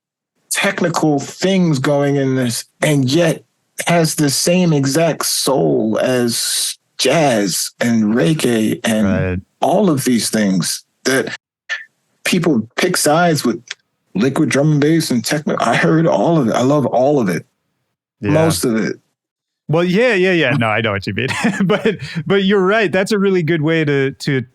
technical things going in this, and yet has the same exact soul as jazz and reggae and all of these things that people pick sides with. Liquid drum and bass and techno. I heard all of it. I love all of it. Yeah. Most of it. Well, yeah. No, I know what you mean. but you're right. That's a really good way to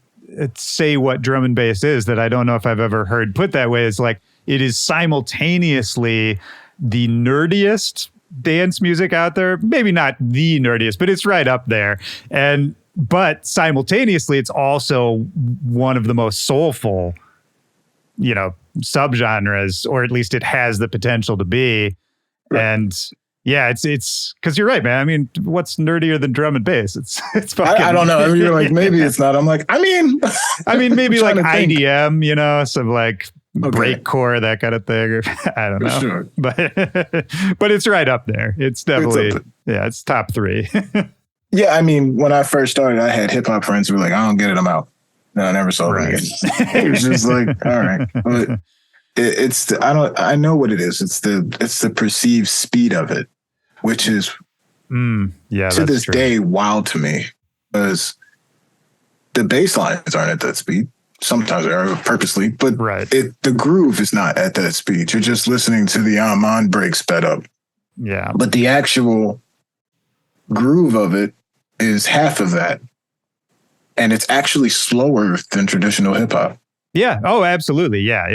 say what drum and bass is that I don't know if I've ever heard put that way. It's like, it is simultaneously the nerdiest dance music out there. Maybe not the nerdiest, but it's right up there. But simultaneously, it's also one of the most soulful, you know, subgenres, or at least it has the potential to be. Right. And yeah, it's because you're right, man. I mean, what's nerdier than drum and bass? It's fucking. I don't know. I mean, you're like, maybe it's not. I'm like, I mean, maybe like IDM, you know, some like. Okay. Breakcore, that kind of thing. I don't know. Sure. But it's right up there. It's definitely, it's top 3. Yeah, I mean, when I first started, I had hip hop friends who were like, I don't get it, I'm out. No, I never saw it again. It was just like, all right. But I know what it is. It's the perceived speed of it, which is to this day wild to me, because the bass lines aren't at that speed. Sometimes they are purposely, but the groove is not at that speed. You're just listening to the Armanni break sped up. Yeah. But the actual groove of it is half of that. And it's actually slower than traditional hip hop. Yeah. Oh, absolutely. Yeah.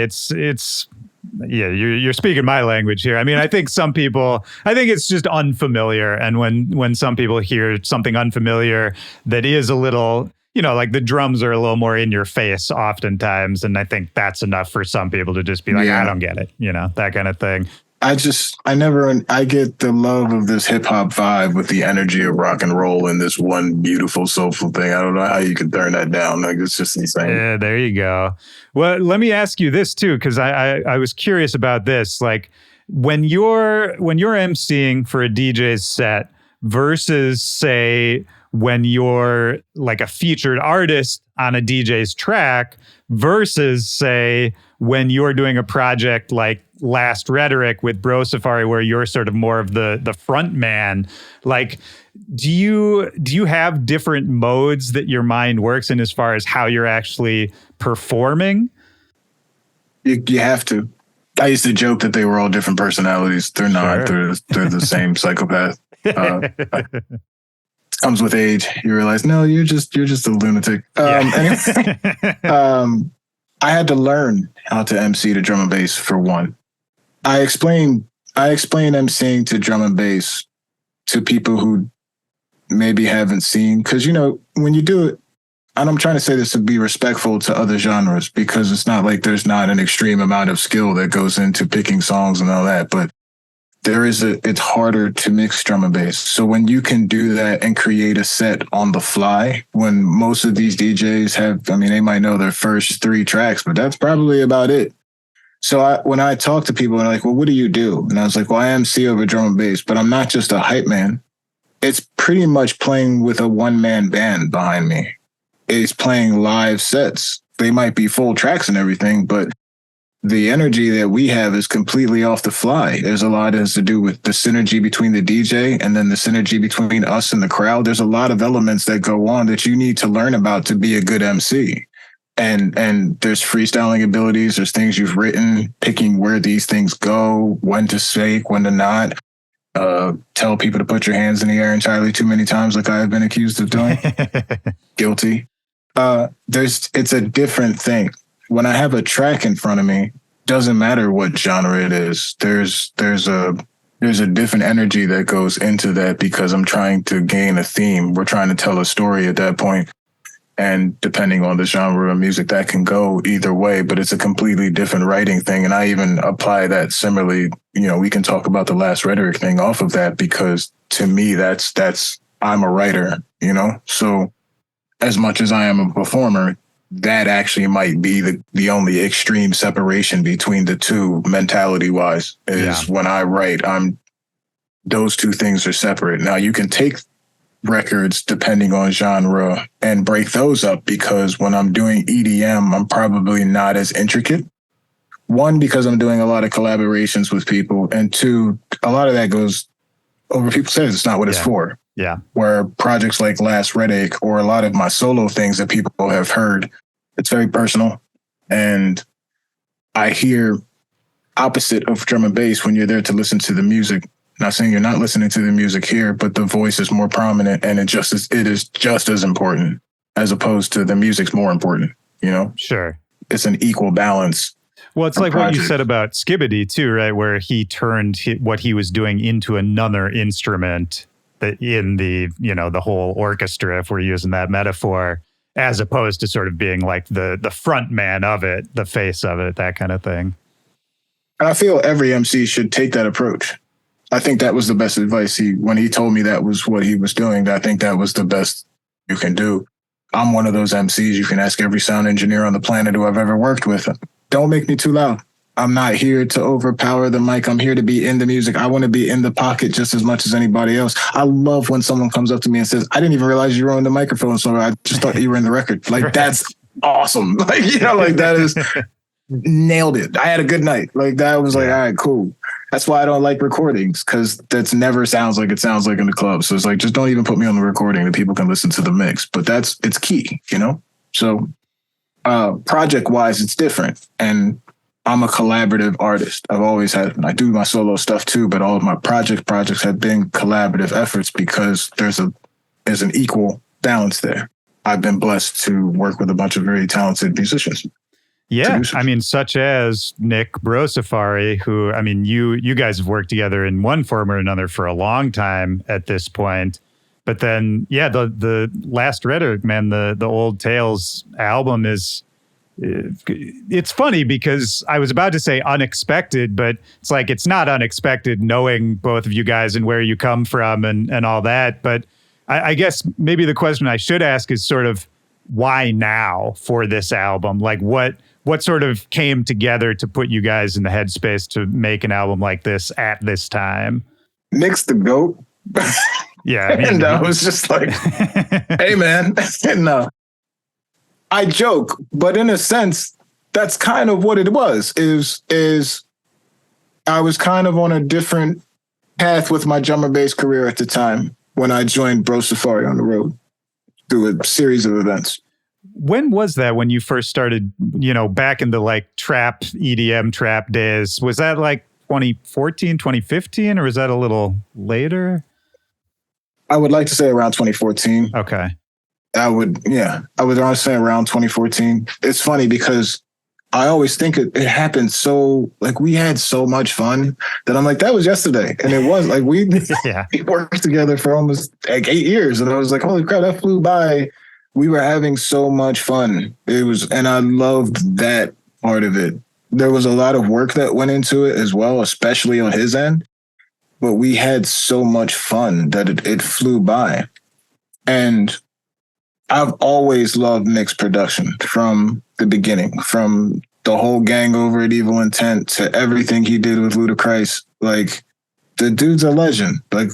Yeah, you're speaking my language here. I mean, I think it's just unfamiliar. And when some people hear something unfamiliar that is a little, like the drums are a little more in your face oftentimes. And I think that's enough for some people to just be like, I don't get it, that kind of thing. I get the love of this hip hop vibe with the energy of rock and roll and this one beautiful soulful thing. I don't know how you can turn that down. Like, it's just insane. Yeah, there you go. Well, let me ask you this too, because I was curious about this. Like, when you're emceeing for a DJ's set versus, say, when you're like a featured artist on a DJ's track versus, say, when you're doing a project like Last Rhetoric with Bro Safari, where you're sort of more of the front man, like, do you have different modes that your mind works in as far as how you're actually performing? You have to. I used to joke that they were all different personalities. They're not. Sure. They're the same psychopath. Comes with age. You realize, no, you're just a lunatic. Anyway, I had to learn how to MC to drum and bass for one. I explain emceeing to drum and bass to people who maybe haven't seen, because when you do it, and I'm trying to say this to be respectful to other genres, because it's not like there's not an extreme amount of skill that goes into picking songs and all that, but it's harder to mix drum and bass. So when you can do that and create a set on the fly, when most of these DJs they might know their first 3 tracks, but that's probably about it. So when I talk to people and they're like, well, what do you do? And I was like, well, I MC over drum and bass, but I'm not just a hype man. It's pretty much playing with a one-man band behind me. It's playing live sets. They might be full tracks and everything, but the energy that we have is completely off the fly. There's a lot that has to do with the synergy between the DJ and then the synergy between us and the crowd. There's a lot of elements that go on that you need to learn about to be a good MC. And there's freestyling abilities. There's things you've written, picking where these things go, when to speak, when to not. Tell people to put your hands in the air entirely too many times, like I have been accused of doing. Guilty. It's a different thing. When I have a track in front of me, doesn't matter what genre it is. There's a different energy that goes into that because I'm trying to gain a theme. We're trying to tell a story at that point. And depending on the genre of music, that can go either way, but it's a completely different writing thing. And I even apply that similarly. We can talk about the Last Rhetoric thing off of that, because to me, that's I'm a writer, So as much as I am a performer, that actually might be the only extreme separation between the two mentality wise is when I write, those two things are separate. Now you can take records depending on genre and break those up, because when I'm doing EDM, I'm probably not as intricate. One, because I'm doing a lot of collaborations with people, and two, a lot of that goes over people's heads. It's not what it's for. Yeah. Where projects like Last Rhetoric or a lot of my solo things that people have heard, it's very personal. And I hear opposite of drum and bass when you're there to listen to the music. Not saying you're not listening to the music here, but the voice is more prominent, and it is just as important, as opposed to the music's more important, Sure. It's an equal balance. Well, it's like what you said about Skibadee too, right? Where he turned what he was doing into another instrument that in the whole orchestra, if we're using that metaphor, as opposed to sort of being like the front man of it, the face of it, that kind of thing. And I feel every MC should take that approach. I think that was the best advice. When he told me that was what he was doing, I think that was the best you can do. I'm one of those MCs. You can ask every sound engineer on the planet who I've ever worked with. Don't make me too loud. I'm not here to overpower the mic. I'm here to be in the music. I want to be in the pocket just as much as anybody else. I love when someone comes up to me and says, I didn't even realize you were on the microphone, so I just thought you were in the record. Like, that's awesome. Like, that is nailed it. I had a good night. Like, that was like, all right, cool. That's why I don't like recordings, because that's never sounds like it sounds like in the club. So it's like, just don't even put me on the recording that people can listen to the mix. But it's key, So project wise, it's different. And I'm a collaborative artist. I've always had, I do my solo stuff too, but all of my projects have been collaborative efforts, because there's an equal balance there. I've been blessed to work with a bunch of very talented musicians. Yeah, Producers. I mean, such as Nick Brosafari, who, I mean, you guys have worked together in one form or another for a long time at this point. But then, yeah, the last Rhetoric, man, the Old Tales album is, it's funny because I was about to say unexpected, but it's like, it's not unexpected knowing both of you guys and where you come from and all that. But I guess maybe the question I should ask is sort of why now for this album? Like what sort of came together to put you guys in the headspace to make an album like this at this time? Nick's the GOAT. Yeah. I mean, and I was just like, hey, man. No. I joke, but in a sense, that's kind of what it was, is I was kind of on a different path with my drum and bass career at the time when I joined Bro Safari on the road through a series of events. When was that when you first started, back in the like trap, EDM trap days? Was that like 2014, 2015, or was that a little later? I would like to say around 2014. Okay. I would say around 2014. It's funny because I always think it happened so, like, we had so much fun that I'm like, that was yesterday. And it was like, we worked together for almost like 8 years. And I was like, holy crap, that flew by. We were having so much fun. And I loved that part of it. There was a lot of work that went into it as well, especially on his end. But we had so much fun that it flew by. And I've always loved Nick's production from the beginning, from the whole Gang Over at Evil Intent to everything he did with Ludacris. Like, the dude's a legend. Like,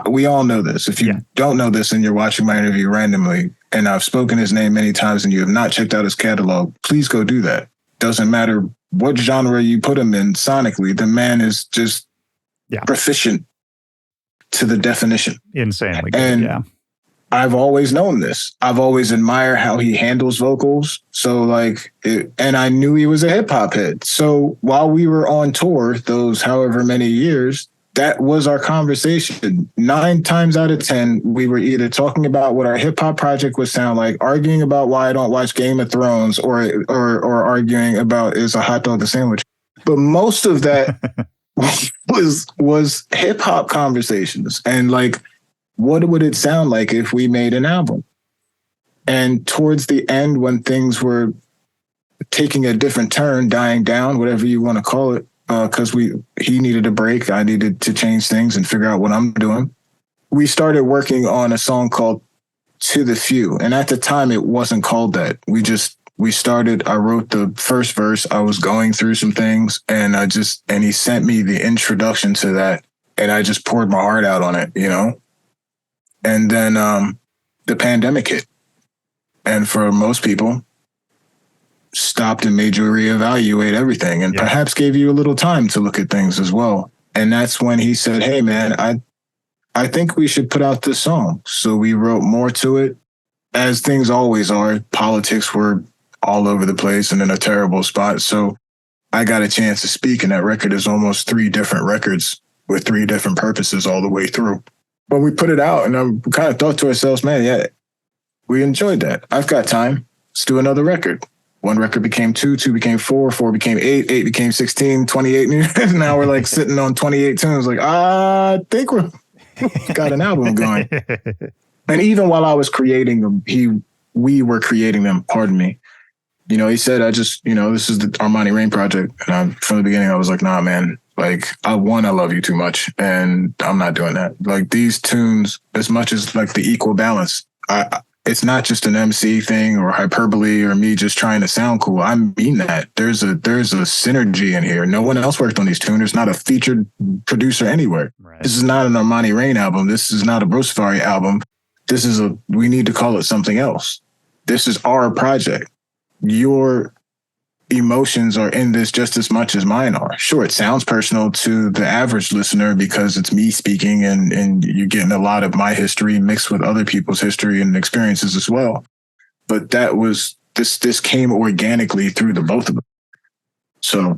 we all know this. If you don't know this and you're watching my interview randomly, and I've spoken his name many times and you have not checked out his catalog, please go do that. Doesn't matter what genre you put him in sonically, the man is just proficient to the definition. Insanely good, yeah. I've always known this. I've always admired how he handles vocals. So and I knew he was a hip hop head. So while we were on tour, those however many years, that was our conversation. 9 times out of 10, we were either talking about what our hip hop project would sound like, arguing about why I don't watch Game of Thrones, or arguing about is a hot dog a sandwich. But most of that was hip hop conversations and like, what would it sound like if we made an album? And towards the end, when things were taking a different turn, dying down, whatever you want to call it, because he needed a break, I needed to change things and figure out what I'm doing. We started working on a song called To the Few. And at the time, it wasn't called that. I wrote the first verse. I was going through some things and he sent me the introduction to that. And I just poured my heart out on it, And then the pandemic hit. And for most people, stopped and made you reevaluate everything and perhaps gave you a little time to look at things as well. And that's when he said, hey, man, I think we should put out this song. So we wrote more to it. As things always are, politics were all over the place and in a terrible spot. So I got a chance to speak, and that record is almost 3 different records with 3 different purposes all the way through. But we put it out, and we kind of thought to ourselves, man, we enjoyed that. I've got time. Let's do another record. 1 record became 2, 2 became 4, 4 became 8, 8 became 16, 28. Now we're like sitting on 28 tunes. Like, I think we've got an album going. And even while I was creating them, we were creating them, pardon me. He said, this is the Armanni Reign project. And from the beginning, I was like, nah, man. Like, I love you too much, and I'm not doing that. Like, these tunes, as much as like the equal balance, it's not just an MC thing or hyperbole or me just trying to sound cool. I mean that. There's a synergy in here. No one else worked on these tunes. There's not a featured producer anywhere. Right. This is not an Armanni Reign album. This is not a Bro Safari album. We need to call it something else. This is our project. Your emotions are in this just as much as mine are. Sure, it sounds personal to the average listener because it's me speaking and you're getting a lot of my history mixed with other people's history and experiences as well. But this came organically through the both of them. So,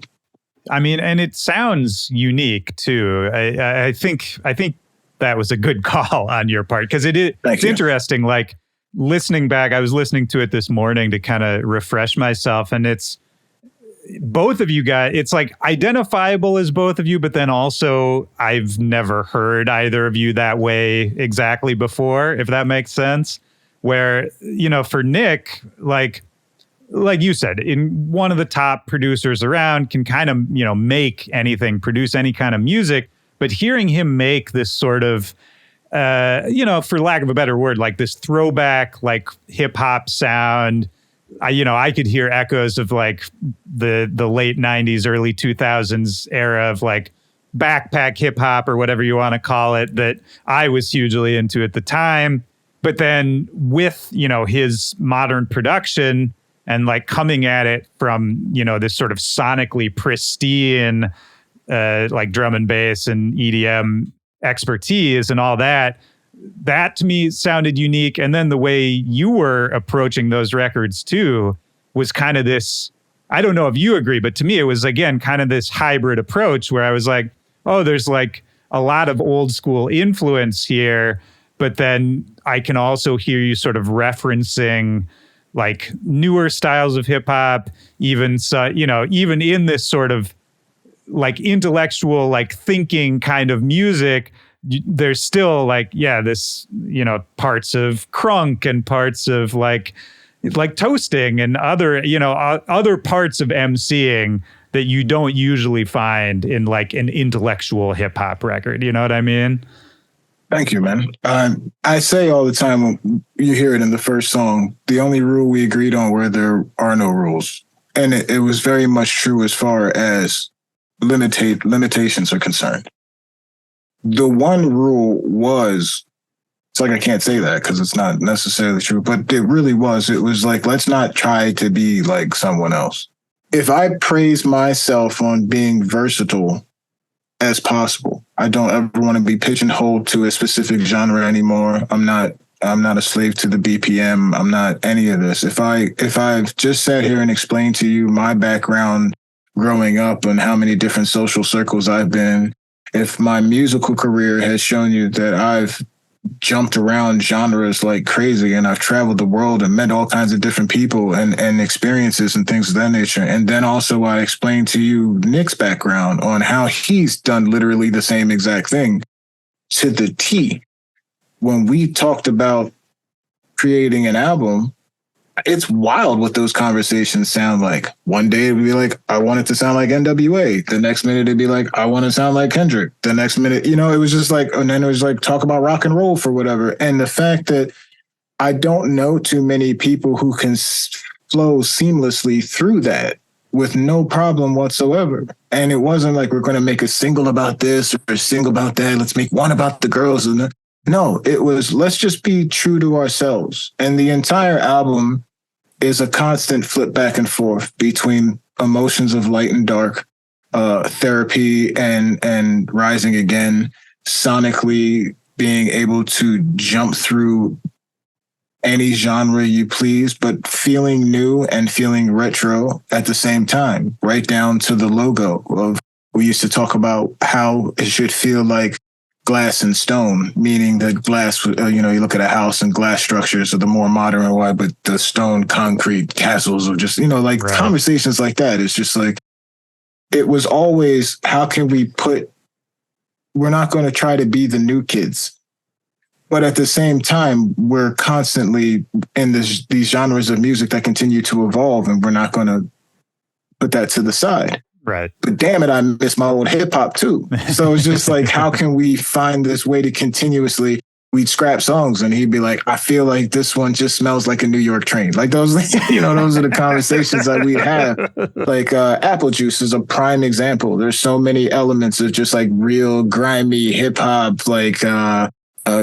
I mean, and it sounds unique too. I think that was a good call on your part, because it's interesting. Like, listening back, I was listening to it this morning to kind of refresh myself, and it's both of you guys, it's like identifiable as both of you, but then also I've never heard either of you that way exactly before, if that makes sense. Where, you know, for Nick, like you said, in one of the top producers around, can kind of, you know, make anything, produce any kind of music, but hearing him make this sort of, you know, for lack of a better word, like this throwback, like hip hop sound, I could hear echoes of like the late 90s, early 2000s era of like backpack hip hop or whatever you want to call it that I was hugely into at the time. But then with, you know, his modern production and like coming at it from, you know, this sort of sonically pristine, like drum and bass and EDM expertise and all that, that to me sounded unique. And then the way you were approaching those records too was kind of this, I don't know if you agree, but to me it was again kind of this hybrid approach where I was like, oh, there's like a lot of old school influence here, but then I can also hear you sort of referencing like newer styles of hip hop, even even in this sort of like intellectual, like thinking kind of music. There's still like, this, you know, parts of crunk and parts of like toasting and other, you know, other parts of MCing that you don't usually find in like an intellectual hip hop record. You know what I mean? Thank you, man. I say all the time when you hear it in the first song, the only rule we agreed on were there are no rules. And it was very much true as far as limitations are concerned. The one rule was, it's like I can't say that because it's not necessarily true, but it really was. It was like, let's not try to be like someone else. If I praise myself on being versatile as possible, I don't ever want to be pigeonholed to a specific genre anymore. I'm not a slave to the BPM. I'm not any of this. If I've just sat here and explained to you my background growing up and how many different social circles I've been, if my musical career has shown you that I've jumped around genres like crazy and I've traveled the world and met all kinds of different people and experiences and things of that nature. And then also I explained to you Nick's background on how he's done literally the same exact thing to the T. When we talked about creating an album, it's wild what those conversations sound like. One day it'd be like, I want it to sound like NWA. The next minute it'd be like, I want to sound like Kendrick. The next minute, you know, it was just like, and then it was like, talk about rock and roll for whatever. And the fact that I don't know too many people who can flow seamlessly through that with no problem whatsoever. And it wasn't like, we're going to make a single about this or a single about that. Let's make one about the girls. No, it was, let's just be true to ourselves. And the entire album is a constant flip back and forth between emotions of light and dark, therapy and rising again, sonically being able to jump through any genre you please, but feeling new and feeling retro at the same time, right down to the logo of, we used to talk about how it should feel like glass and stone, meaning that glass, you look at a house and glass structures are the more modern one, but the stone concrete castles are just, right. Conversations like that. It's just like, it was always, how can we we're not going to try to be the new kids, but at the same time, we're constantly in these genres of music that continue to evolve, and we're not going to put that to the side. Right. But damn it, I miss my old hip hop too. So it's just like, how can we find this way to continuously, we'd scrap songs and he'd be like, I feel like this one just smells like a New York train. Like those, those are the conversations that we'd have. Like Apple Juice is a prime example. There's so many elements of just like real grimy hip hop, like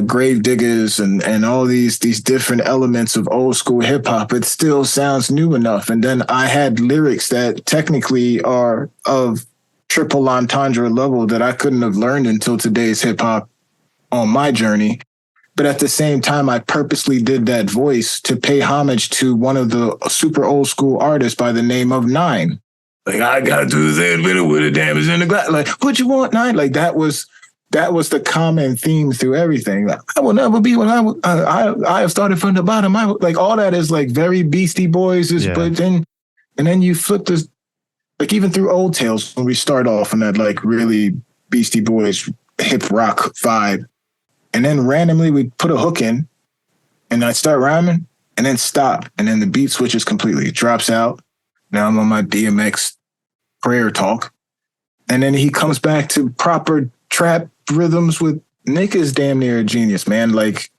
grave diggers and all these different elements of old school hip hop. It still sounds new enough. And then I had lyrics that technically are of triple entendre level that I couldn't have learned until today's hip hop on my journey. But at the same time, I purposely did that voice to pay homage to one of the super old school artists by the name of Nine. Like, I got to do that with a damage in the glass. Like, what you want, Nine? Like, that was that was the common theme through everything. Like, I will never be what I have started from the bottom. Like all that is like very Beastie Boys. But then you flip this, like even through Old Tales, when we start off in that like really Beastie Boys hip rock vibe, and then randomly we put a hook in, and I start rhyming, and then stop, and then the beat switches completely. It drops out. Now I'm on my DMX prayer talk, and then he comes back to proper trap rhythms with Nick is damn near a genius, man. Like,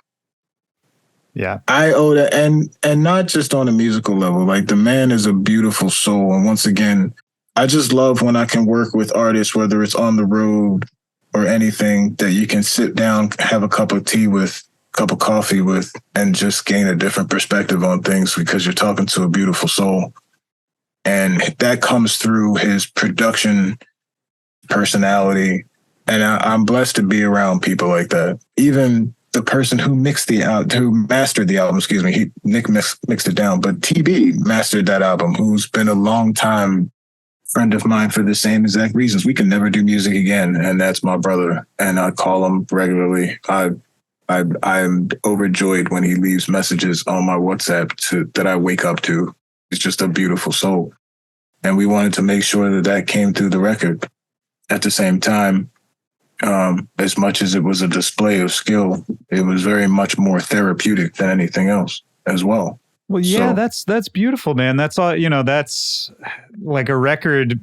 yeah, I owe that, and not just on a musical level. Like the man is a beautiful soul, and once again, I just love when I can work with artists, whether it's on the road or anything, that you can sit down, have a cup of tea with, cup of coffee with, and just gain a different perspective on things because you're talking to a beautiful soul. And that comes through his production, personality. And I'm blessed to be around people like that. Even the person who mastered the album, Nick mixed it down, but TB mastered that album, who's been a long time friend of mine for the same exact reasons. We can never do music again, and that's my brother. And I call him regularly. I'm overjoyed when he leaves messages on my WhatsApp that I wake up to. He's just a beautiful soul, and we wanted to make sure that came through the record. At the same time, as much as it was a display of skill, it was very much more therapeutic than anything else as well. Well, yeah, that's beautiful, man. That's all, that's like a record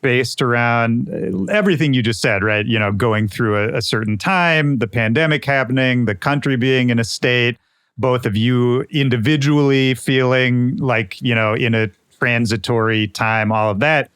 based around everything you just said, right? Going through a certain time, the pandemic happening, the country being in a state, both of you individually feeling like, in a transitory time, all of that.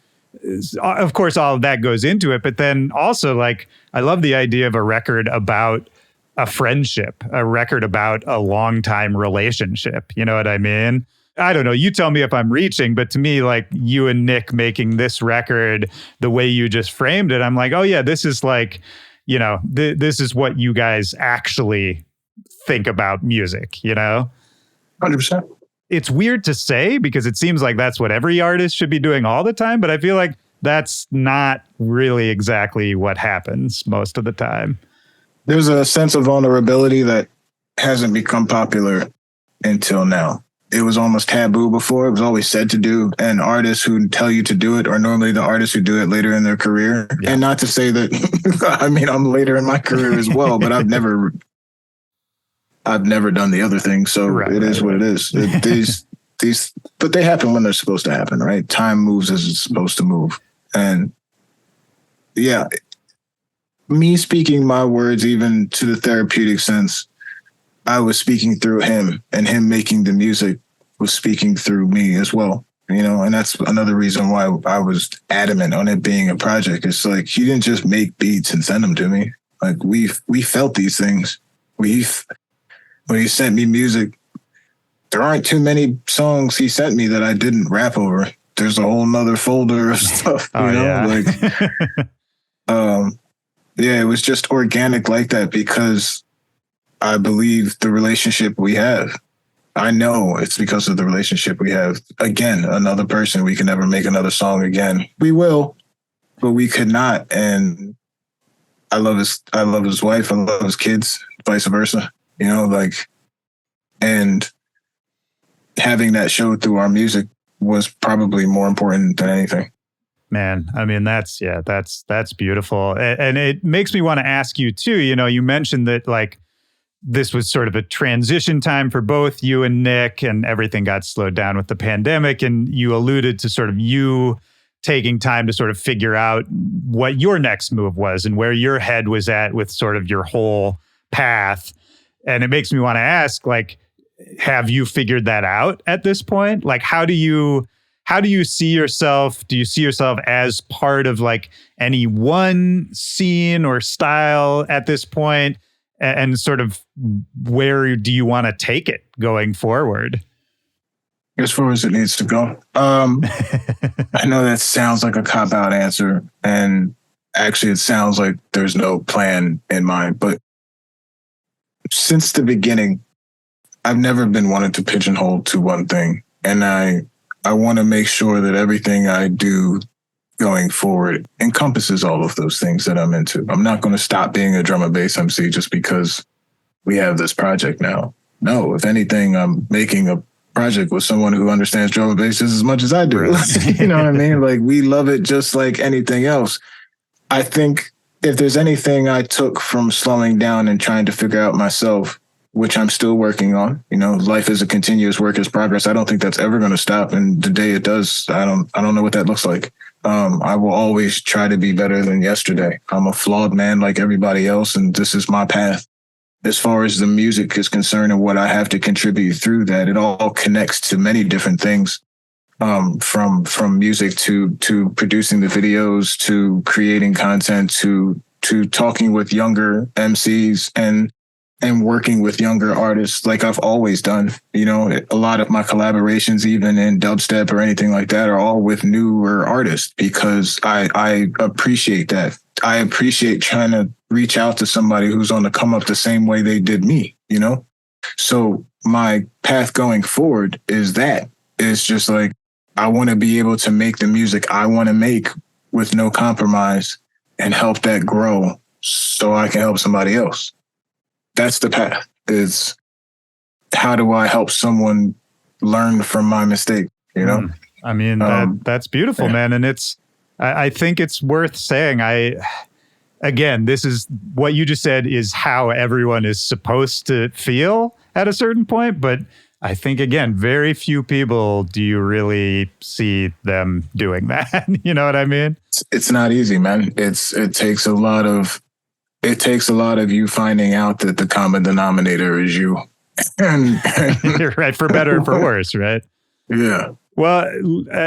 Of course, all of that goes into it. But then also, like, I love the idea of a record about a friendship, a record about a long-time relationship. You know what I mean? I don't know. You tell me if I'm reaching, but to me, like you and Nick making this record, the way you just framed it, I'm like, oh yeah, this is like, this is what you guys actually think about music, 100%. It's weird to say because it seems like that's what every artist should be doing all the time, but I feel like that's not really exactly what happens most of the time. There's a sense of vulnerability that hasn't become popular until now. It was almost taboo before. It was always said to do. And artists who tell you to do it are normally the artists who do it later in their career. Yeah. And not to say that, I'm later in my career as well, but I've never done the other thing. So it is what it is. But they happen when they're supposed to happen, right? Time moves as it's supposed to move. And yeah, me speaking my words, even to the therapeutic sense, I was speaking through him, and him making the music was speaking through me as well, and that's another reason why I was adamant on it being a project. It's like, he didn't just make beats and send them to me. Like we felt these things. When he sent me music, there aren't too many songs he sent me that I didn't rap over. There's a whole nother folder of stuff, it was just organic like that because I believe the relationship we have. I know it's because of the relationship we have. Again, another person, we can never make another song again. We will, but we could not. And I love his wife. I love his kids, vice versa, and having that show through our music was probably more important than anything. Man, I mean, that's beautiful. And it makes me want to ask you too, you mentioned that like this was sort of a transition time for both you and Nick, and everything got slowed down with the pandemic. And you alluded to sort of you taking time to sort of figure out what your next move was and where your head was at with sort of your whole path. And it makes me want to ask, like, have you figured that out at this point? Like, how do you see yourself? Do you see yourself as part of like any one scene or style at this point? And sort of where do you want to take it going forward? As far as it needs to go. I know that sounds like a cop-out answer. And actually, it sounds like there's no plan in mind. But since the beginning, I've never been wanted to pigeonhole to one thing. And I want to make sure that everything I do going forward encompasses all of those things that I'm into. I'm not going to stop being a drum and bass MC just because we have this project now. No, if anything, I'm making a project with someone who understands drum and bass just as much as I do. Right. You know what I mean? Like, we love it just like anything else. I think if there's anything I took from slowing down and trying to figure out myself, which I'm still working on, you know, life is a continuous work in progress. I don't think that's ever going to stop. And the day it does, I don't know what that looks like. I will always try to be better than yesterday. I'm a flawed man like everybody else, and this is my path. As far as the music is concerned and what I have to contribute through that, it all connects to many different things, from music to producing the videos, to creating content, to talking with younger MCs and working with younger artists like I've always done. You know, a lot of my collaborations, even in dubstep or anything like that, are all with newer artists because I appreciate that. I appreciate trying to reach out to somebody who's on the come up the same way they did me, you know? So my path going forward is that. It's just like, I want to be able to make the music I want to make with no compromise and help that grow so I can help somebody else. That's the path. Is how do I help someone learn from my mistake? You know, I mean, that's beautiful, man. And I think it's worth saying. Again, this is what you just said is how everyone is supposed to feel at a certain point. But I think, again, very few people do you really see them doing that. You know what I mean? It's not easy, man. It takes a lot of you finding out that the common denominator is you. You're right, for better and for worse, right? Yeah. Well,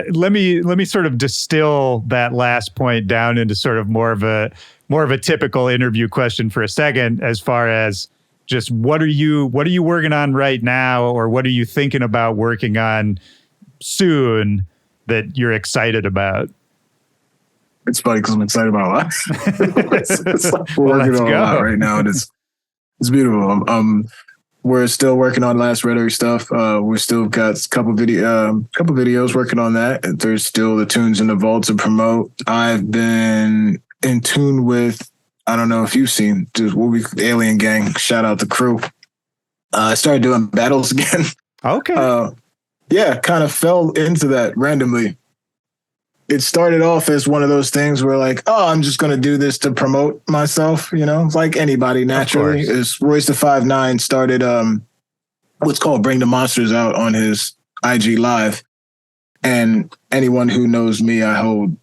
let me sort of distill that last point down into sort of more of a typical interview question for a second, as far as just what are you working on right now, or what are you thinking about working on soon that you're excited about? It's funny because I'm excited about a lot. it's like we're working on a lot right now, and it's beautiful. We're still working on last Rhetoric stuff. We still got a couple videos working on that. There's still the tunes in the vault to promote. I've been in tune with, I don't know if you've seen, Alien Gang. Shout out the crew. I started doing battles again. Okay. Yeah, kind of fell into that randomly. It started off as one of those things where like, oh, I'm just going to do this to promote myself, you know, like anybody naturally. Is Royce the 5'9" started what's called Bring the Monsters out on his IG Live. And anyone who knows me, I hold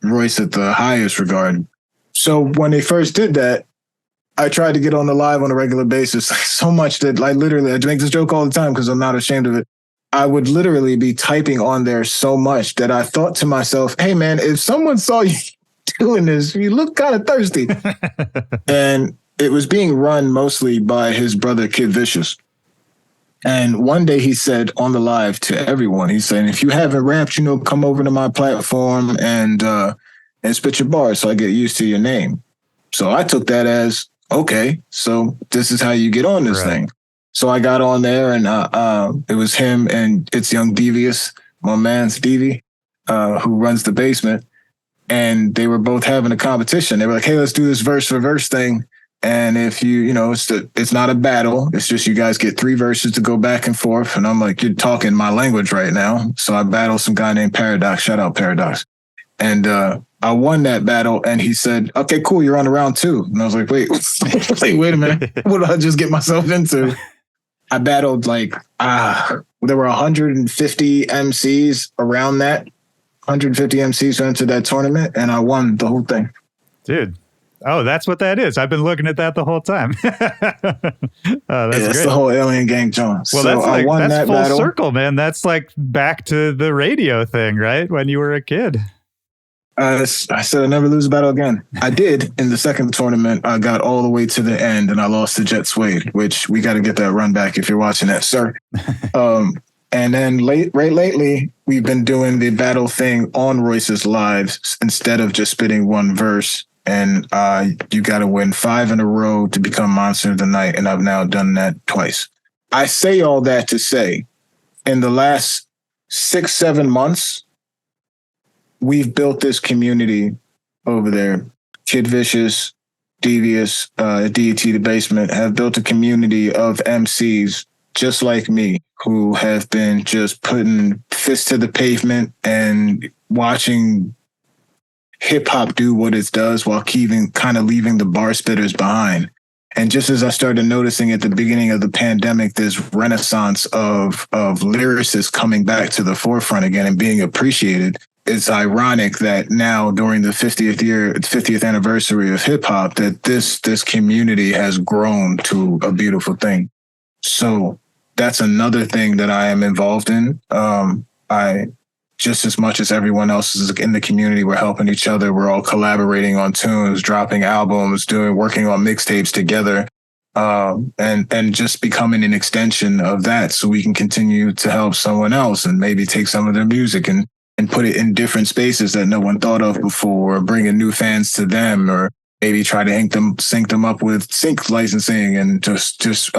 Royce at the highest regard. So when they first did that, I tried to get on the live on a regular basis, so much that I make this joke all the time because I'm not ashamed of it. I would literally be typing on there so much that I thought to myself, hey, man, if someone saw you doing this, you look kind of thirsty. And it was being run mostly by his brother, Kid Vicious. And one day he said on the live to everyone, he's saying, if you haven't rapped, you know, come over to my platform and spit your bars so I get used to your name. So I took that as, okay, so this is how you get on this thing. So I got on there, and it was him and It's Young Devious, my man's Devi, who runs the basement. And they were both having a competition. They were like, hey, let's do this verse for verse thing. And if you know, it's not a battle. It's just you guys get 3 verses to go back and forth. And I'm like, you're talking my language right now. So I battled some guy named Paradox. Shout out Paradox. And I won that battle, and he said, okay, cool, you're on to round 2. And I was like, wait a minute. What did I just get myself into? I battled there were 150 MCs around that. 150 MCs went to that tournament, and I won the whole thing. Dude. Oh, that's what that is. I've been looking at that the whole time. That's great. The whole Alien Gang Jones. Well, so I won that full battle. Circle, man. That's like back to the radio thing, right? When you were a kid. I said I never lose a battle again. I did in the second tournament. I got all the way to the end, and I lost to Jet Suede, which we got to get that run back if you're watching that, sir. And then lately, we've been doing the battle thing on Royce's lives instead of just spitting one verse. And you got to win 5 in a row to become Monster of the Night, and I've now done that twice. I say all that to say, in the last 6-7 months, we've built this community over there. Kid Vicious, Devious, DET The Basement have built a community of MCs just like me who have been just putting fists to the pavement and watching hip hop do what it does while keeping kind of leaving the bar spitters behind. And just as I started noticing at the beginning of the pandemic, this renaissance of lyricists coming back to the forefront again and being appreciated, it's ironic that now during the 50th anniversary of hip hop, that this community has grown to a beautiful thing. So that's another thing that I am involved in. I just as much as everyone else is in the community, we're helping each other. We're all collaborating on tunes, dropping albums, working on mixtapes together, and just becoming an extension of that so we can continue to help someone else and maybe take some of their music and put it in different spaces that no one thought of before, or bringing new fans to them, or maybe try to sync them up with sync licensing and just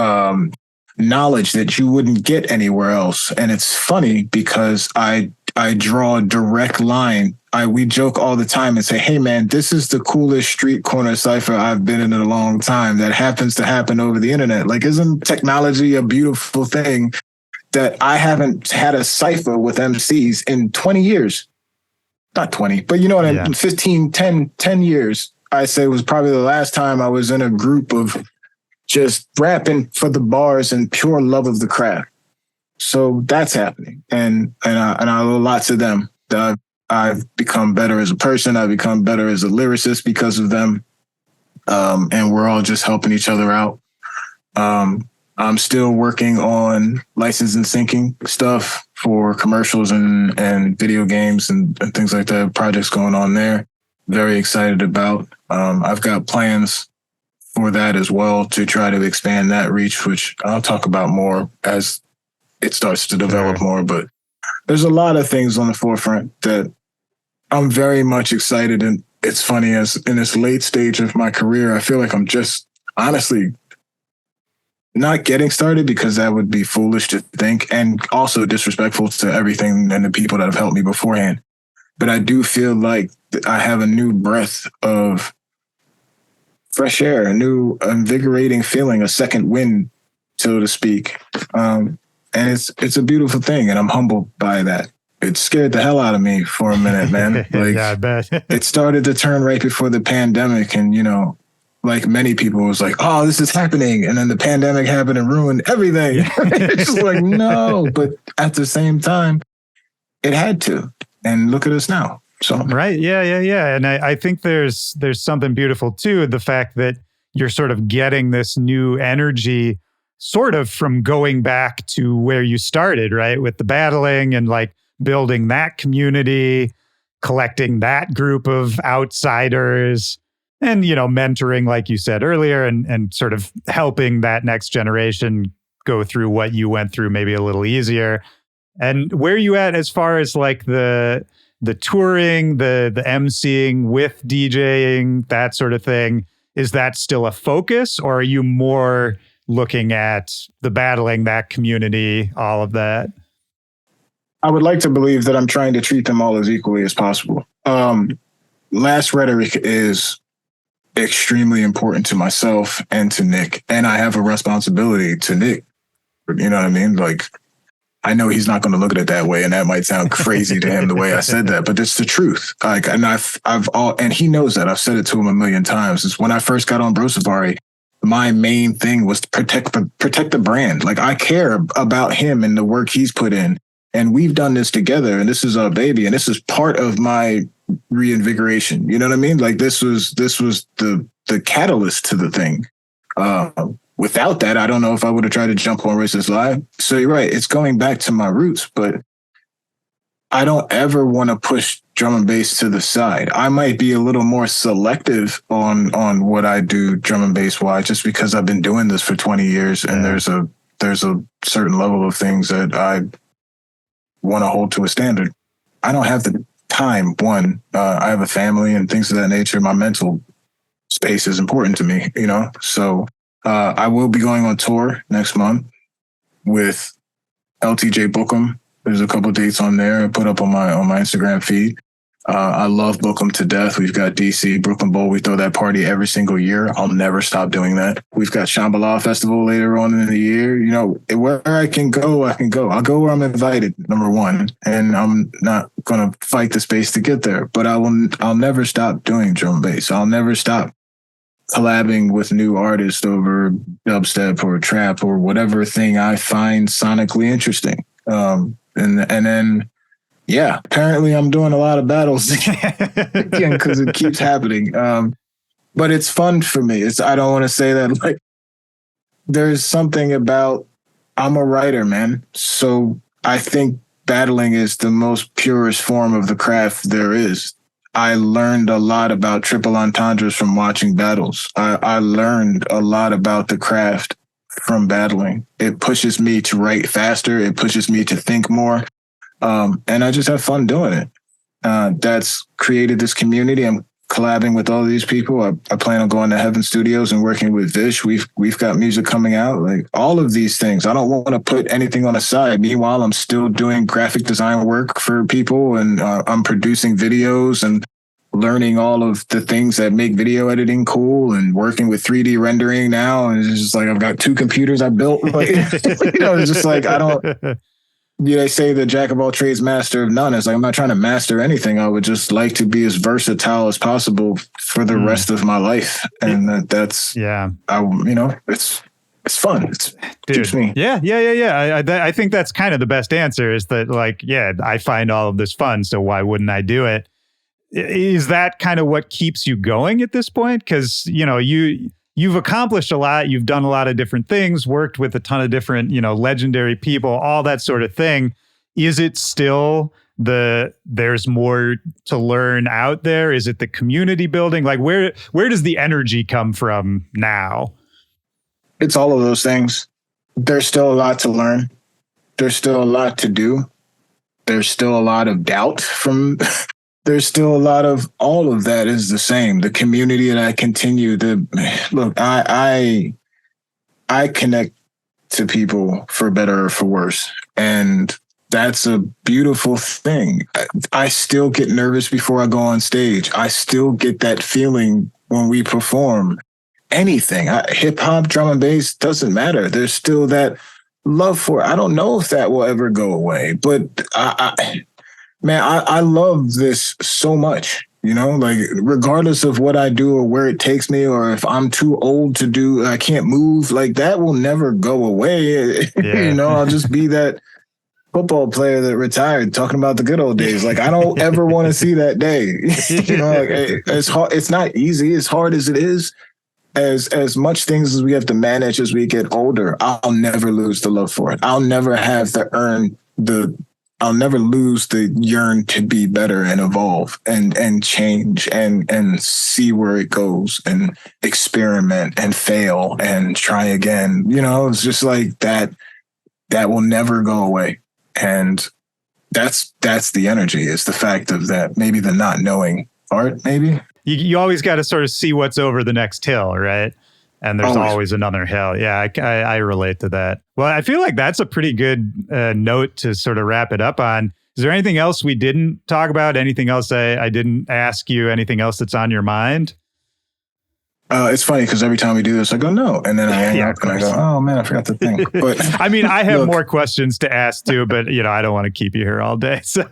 knowledge that you wouldn't get anywhere else. And it's funny because I draw a direct line. We joke all the time and say, hey man, this is the coolest street corner cipher I've been in a long time that happens to happen over the internet. Like, isn't technology a beautiful thing that I haven't had a cipher with MCs in 20 years? Not 20, but you know what I mean? 15, 10 years, I say was probably the last time I was in a group of just rapping for the bars and pure love of the craft. So that's happening. And I owe a lot to them. I've become better as a person. I've become better as a lyricist because of them. And we're all just helping each other out. I'm still working on license and syncing stuff for commercials and video games and things like that. Projects going on there. Very excited about. I've got plans for that as well to try to expand that reach, which I'll talk about more as it starts to develop more. But there's a lot of things on the forefront that I'm very much excited. And it's funny, as in this late stage of my career, I feel like I'm just honestly not getting started, because that would be foolish to think and also disrespectful to everything and the people that have helped me beforehand. But I do feel like I have a new breath of fresh air, a new invigorating feeling, a second wind, so to speak. And it's a beautiful thing, and I'm humbled by that. It scared the hell out of me for a minute, man. Like, yeah, I bet. It started to turn right before the pandemic, and like many people, was like, oh, this is happening. And then the pandemic happened and ruined everything. It's just like, no. But at the same time, it had to. And look at us now. So right. Yeah. And I think there's something beautiful too. The fact that you're sort of getting this new energy sort of from going back to where you started, right? With the battling and like building that community, collecting that group of outsiders, and, mentoring, like you said earlier, and sort of helping that next generation go through what you went through maybe a little easier. And where are you at as far as like the touring, the MCing with DJing, that sort of thing? Is that still a focus, or are you more looking at the battling, that community, all of that? I would like to believe that I'm trying to treat them all as equally as possible. Last Rhetoric is extremely important to myself and to Nick. And I have a responsibility to Nick. You know what I mean? Like, I know he's not going to look at it that way, and that might sound crazy to him the way I said that, but it's the truth. Like, and and he knows that. I've said it to him a million times. It's when I first got on Bro Safari, my main thing was to protect the brand. Like, I care about him and the work he's put in, and we've done this together, and this is our baby, and this is part of my reinvigoration. You know what I mean? Like, this was the catalyst to the thing. Without that, I don't know if I would have tried to jump on Racist Live. So you're right. It's going back to my roots, but I don't ever want to push drum and bass to the side. I might be a little more selective on what I do drum and bass wise, just because I've been doing this for 20 years, and there's a certain level of things that I want to hold to a standard. I don't have the time. I have a family and things of that nature. My mental space is important to me, so I will be going on tour next month with LTJ Bookham. There's a couple dates on there I put up on my Instagram feed. I love Bookham to death. We've got DC, Brooklyn Bowl. We throw that party every single year. I'll never stop doing that. We've got Shambhala Festival later on in the year. You know, where I can go, I can go. I'll go where I'm invited, number one. And I'm not going to fight the space to get there. But I'll never stop doing drum bass. I'll never stop collabing with new artists over dubstep or trap or whatever thing I find sonically interesting. And then, yeah, apparently I'm doing a lot of battles again because it keeps happening. But it's fun for me. I don't want to say that like there's something about I'm a writer, man. So I think battling is the most purest form of the craft there is. I learned a lot about triple entendres from watching battles. I learned a lot about the craft from battling. It pushes me to write faster. It pushes me to think more. And I just have fun doing it. That's created this community. I'm collabing with all these people. I plan on going to Heaven Studios and working with Vish. We've got music coming out, like all of these things. I don't want to put anything on the side. Meanwhile, I'm still doing graphic design work for people, and I'm producing videos and learning all of the things that make video editing cool, and working with 3D rendering now. And it's just like I've got 2 computers I built. Like, it's just like I don't. They say the jack of all trades, master of none. It's like I'm not trying to master anything. I would just like to be as versatile as possible for the rest of my life, and that's it's fun. It keeps me. Yeah. I think that's kind of the best answer. Is that like, yeah, I find all of this fun, so why wouldn't I do it? Is that kind of what keeps you going at this point? Because you've accomplished a lot. You've done a lot of different things, worked with a ton of different, legendary people, all that sort of thing. Is it still there's more to learn out there? Is it the community building? Like where does the energy come from now? It's all of those things. There's still a lot to learn. There's still a lot to do. There's still a lot of doubt from there's still a lot of all of that is the same. The community that I continue to look, I connect to people for better or for worse. And that's a beautiful thing. I still get nervous before I go on stage. I still get that feeling when we perform anything. Hip hop, drum and bass, doesn't matter. There's still that love for it. I don't know if that will ever go away, but I love this so much, like regardless of what I do or where it takes me, or if I'm too old to do, I can't move, like that will never go away. Yeah. I'll just be that football player that retired talking about the good old days. Like I don't ever want to see that day. It's hard. It's not easy. As hard as it is, as much things as we have to manage as we get older, I'll never lose the love for it. I'll never lose the yearn to be better and evolve and change and see where it goes and experiment and fail and try again. It's just like that will never go away. And that's the energy, is the fact of that, maybe the not knowing part, maybe. You always got to sort of see what's over the next hill, right? And there's always another hill. Yeah, I relate to that. Well, I feel like that's a pretty good note to sort of wrap it up on. Is there anything else we didn't talk about? Anything else I didn't ask you? Anything else that's on your mind? It's funny because every time we do this, I go, no. And then I hang up and I go, oh, man, I forgot to think. But I mean, I have more questions to ask too, but, I don't want to keep you here all day. So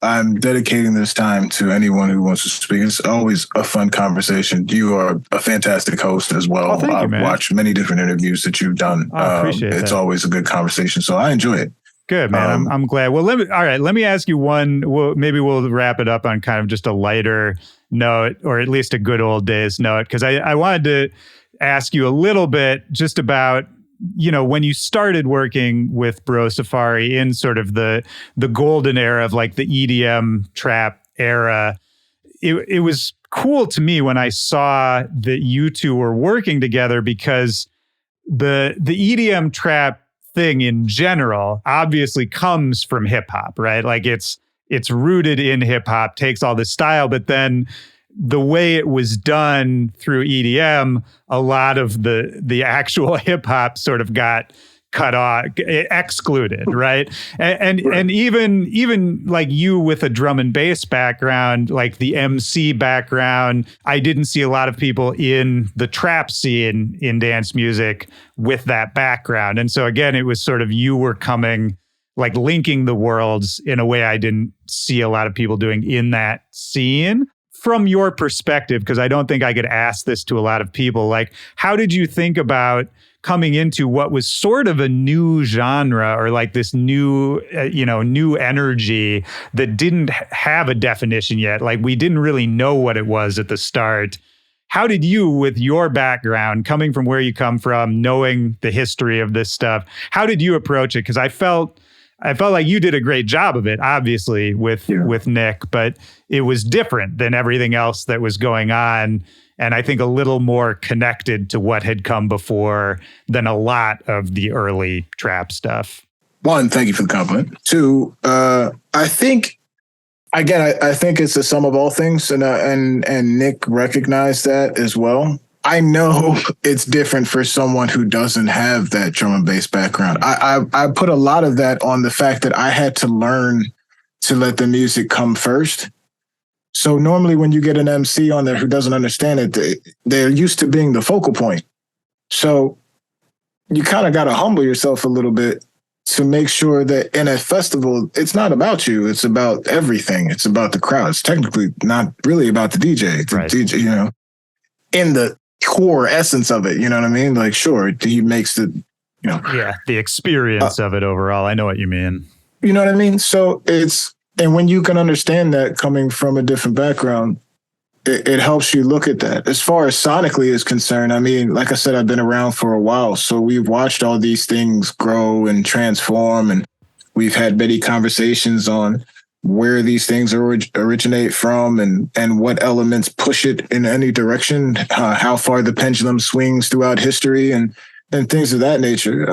I'm dedicating this time to anyone who wants to speak. It's always a fun conversation. You are a fantastic host as well. Oh, I've watched many different interviews that you've done. I appreciate it. It's always a good conversation. So I enjoy it. Good, man. I'm glad. Well, let me ask you one. Maybe we'll wrap it up on kind of just a lighter note, or at least a good old days note, because I wanted to ask you a little bit just about, when you started working with Bro Safari in sort of the golden era of like the EDM trap era, it was cool to me when I saw that you two were working together, because the EDM trap thing in general obviously comes from hip hop, right? Like it's rooted in hip hop, takes all this style, but then the way it was done through EDM, a lot of the actual hip hop sort of got cut off, excluded, right? And even like you with a drum and bass background, like the MC background, I didn't see a lot of people in the trap scene in dance music with that background. And so again, it was sort of, you were coming, like linking the worlds in a way I didn't see a lot of people doing in that scene. From your perspective, because I don't think I could ask this to a lot of people, like, how did you think about coming into what was sort of a new genre, or like this new, new energy that didn't have a definition yet? Like, we didn't really know what it was at the start. How did you, with your background, coming from where you come from, knowing the history of this stuff, how did you approach it? Because I felt like you did a great job of it, obviously, with Nick, but it was different than everything else that was going on. And I think a little more connected to what had come before than a lot of the early trap stuff. One, thank you for the compliment. Two, I think, again, I think it's the sum of all things. And Nick recognized that as well. I know it's different for someone who doesn't have that drum and bass background. I put a lot of that on the fact that I had to learn to let the music come first. So normally when you get an MC on there who doesn't understand it, they're used to being the focal point. So you kind of got to humble yourself a little bit to make sure that in a festival, it's not about you. It's about everything. It's about the crowd. It's technically not really about the DJ. The DJ, in the core essence of it, you know what I mean? Like, sure, he makes the, the experience of it overall. I know what you mean. You know what I mean? So and when you can understand that coming from a different background, it helps you look at that. As far as sonically is concerned, I mean, like I said, I've been around for a while, so we've watched all these things grow and transform, and we've had many conversations on where these things originate from and what elements push it in any direction, how far the pendulum swings throughout history and things of that nature.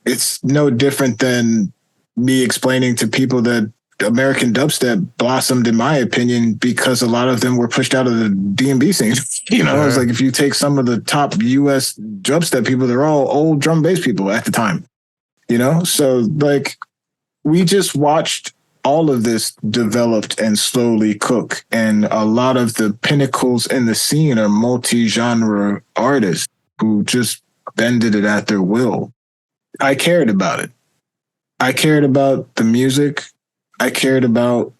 It's no different than me explaining to people that American dubstep blossomed, in my opinion, because a lot of them were pushed out of the D&B scene. It's like if you take some of the top US dubstep people, they're all old drum bass people at the time. So like, we just watched all of this developed and slowly cook. And a lot of the pinnacles in the scene are multi-genre artists who just bended it at their will. I cared about it. I cared about the music. I cared about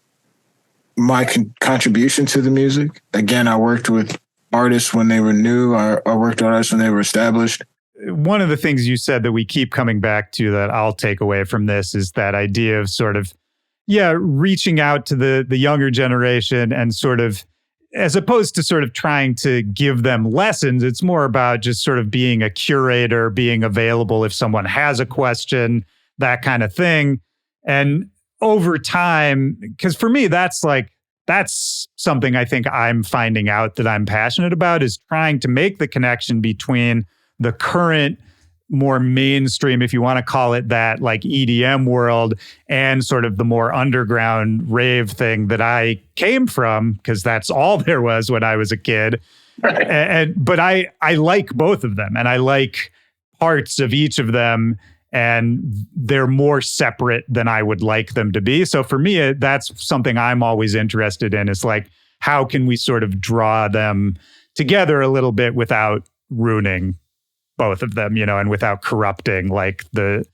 my contribution to the music. Again, I worked with artists when they were new. I worked with artists when they were established. One of the things you said that we keep coming back to that I'll take away from this is that idea of sort of, reaching out to the younger generation and sort of, as opposed to sort of trying to give them lessons, it's more about just sort of being a curator, being available if someone has a question, that kind of thing. And over time, because for me, that's something I think I'm finding out that I'm passionate about, is trying to make the connection between the current, more mainstream, if you want to call it that, like EDM world, and sort of the more underground rave thing that I came from, because that's all there was when I was a kid. But I like both of them, and I like parts of each of them, and they're more separate than I would like them to be. So for me, that's something I'm always interested in, is like, how can we sort of draw them together a little bit without ruining both of them, and without corrupting like the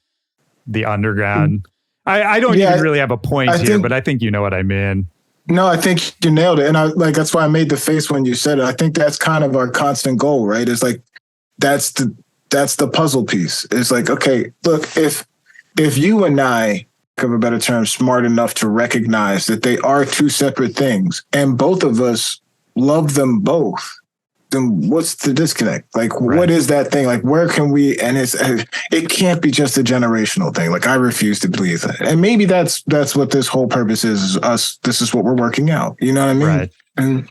underground. I don't even really have a point here, but I think you know what I mean. No, I think you nailed it. And that's why I made the face when you said it. I think that's kind of our constant goal, right? It's like, that's the puzzle piece. It's like, okay, look, if you and I, of a better term, smart enough to recognize that they are two separate things, and both of us love them both, then what's the disconnect? Like, What is that thing? Like, where can we, and it can't be just a generational thing. Like, I refuse to believe that. And maybe that's what this whole purpose is us. This is what we're working out. You know what I mean? Right. And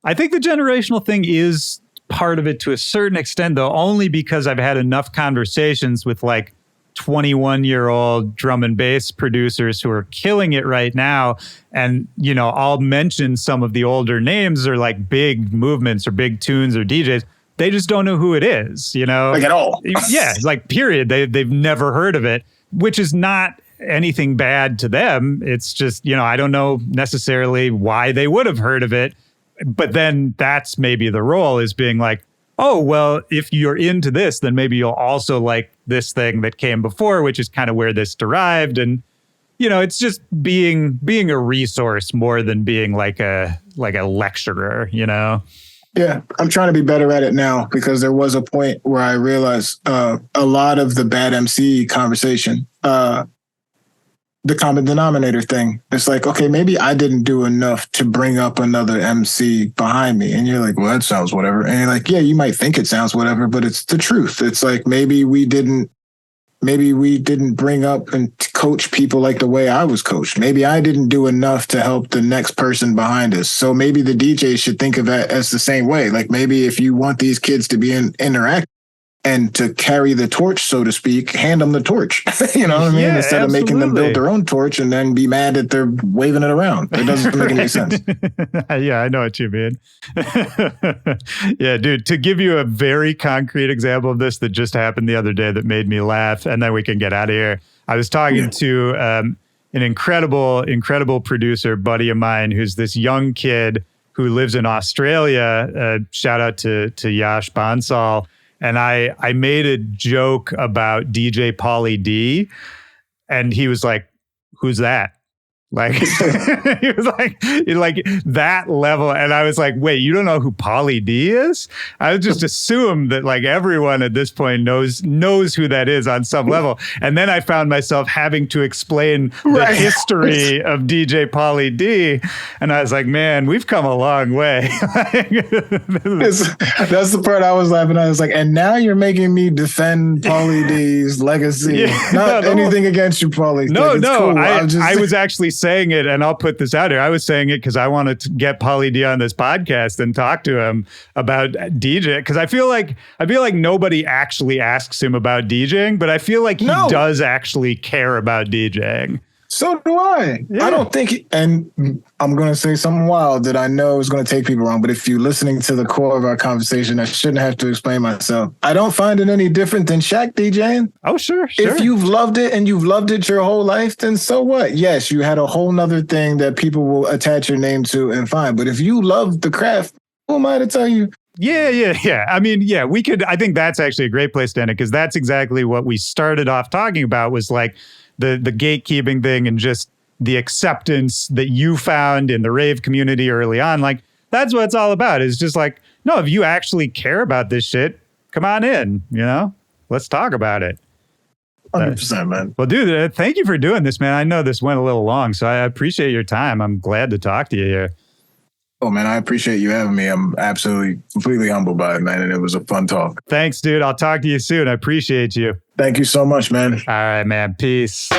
I think the generational thing is part of it to a certain extent, though, only because I've had enough conversations with like 21-year-old drum and bass producers who are killing it right now. And, I'll mention some of the older names or like big movements or big tunes or DJs, they just don't know who it is, you know? Like at all. Yeah, like period. They've never heard of it, which is not anything bad to them. It's just, you know, I don't know necessarily why they would have heard of it. But then that's maybe the role, is being like, oh, well, if you're into this, then maybe you'll also like this thing that came before, which is kind of where this derived. And, you know, it's just being a resource more than being like a lecturer, you know? Yeah, I'm trying to be better at it now, because there was a point where I realized a lot of the bad MC conversation, the common denominator thing. It's like, okay, maybe I didn't do enough to bring up another MC behind me. And you're like, well, that sounds whatever. And you're like, yeah, you might think it sounds whatever, but it's the truth. It's like, maybe we didn't bring up and coach people like the way I was coached. Maybe I didn't do enough to help the next person behind us. So maybe the DJ should think of that as the same way. Like, maybe if you want these kids to be interactive and to carry the torch, so to speak, hand them the torch. You know what I mean? Yeah, Instead of making them build their own torch and then be mad that they're waving it around. It doesn't make any sense. Yeah, I know what you mean. Yeah, dude, to give you a very concrete example of this that just happened the other day that made me laugh, and then we can get out of here. I was talking to an incredible producer buddy of mine who's this young kid who lives in Australia. Shout out to Yash Bansal. And I made a joke about DJ Pauly D, and he was like, "Who's that?" Like, he was like that level. And I was like, wait, you don't know who Pauly D is? I would just assume that like everyone at this point knows who that is on some level. And then I found myself having to explain the history of DJ Pauly D. And I was like, man, we've come a long way. That's the part I was laughing at. I was like, and now you're making me defend Pauly D's legacy. Yeah, Not anything against you, Pauly. No, like, no. cool. I was actually saying it, and I'll put this out here. I was saying it because I wanted to get Pauly D on this podcast and talk to him about DJ, because I feel like nobody actually asks him about DJing, but I feel like he does actually care about DJing. So do I. Yeah. I don't think, and I'm going to say something wild that I know is going to take people wrong, but if you're listening to the core of our conversation, I shouldn't have to explain myself. I don't find it any different than Shaq DJing. Oh, sure. If you've loved it and you've loved it your whole life, then so what? Yes, you had a whole nother thing that people will attach your name to, and fine. But if you love the craft, who am I to tell you? Yeah. I mean, yeah, we could, I think that's actually a great place to end it, because that's exactly what we started off talking about, was like, the gatekeeping thing and just the acceptance that you found in the rave community early on. Like, that's what it's all about. It's just like, no, if you actually care about this shit, come on in, you know, let's talk about it. 100%, man. Well, dude, thank you for doing this, man. I know this went a little long, so I appreciate your time. I'm glad to talk to you here. Oh, man, I appreciate you having me. I'm absolutely, completely humbled by it, man. And it was a fun talk. Thanks, dude. I'll talk to you soon. I appreciate you. Thank you so much, man. All right, man. Peace.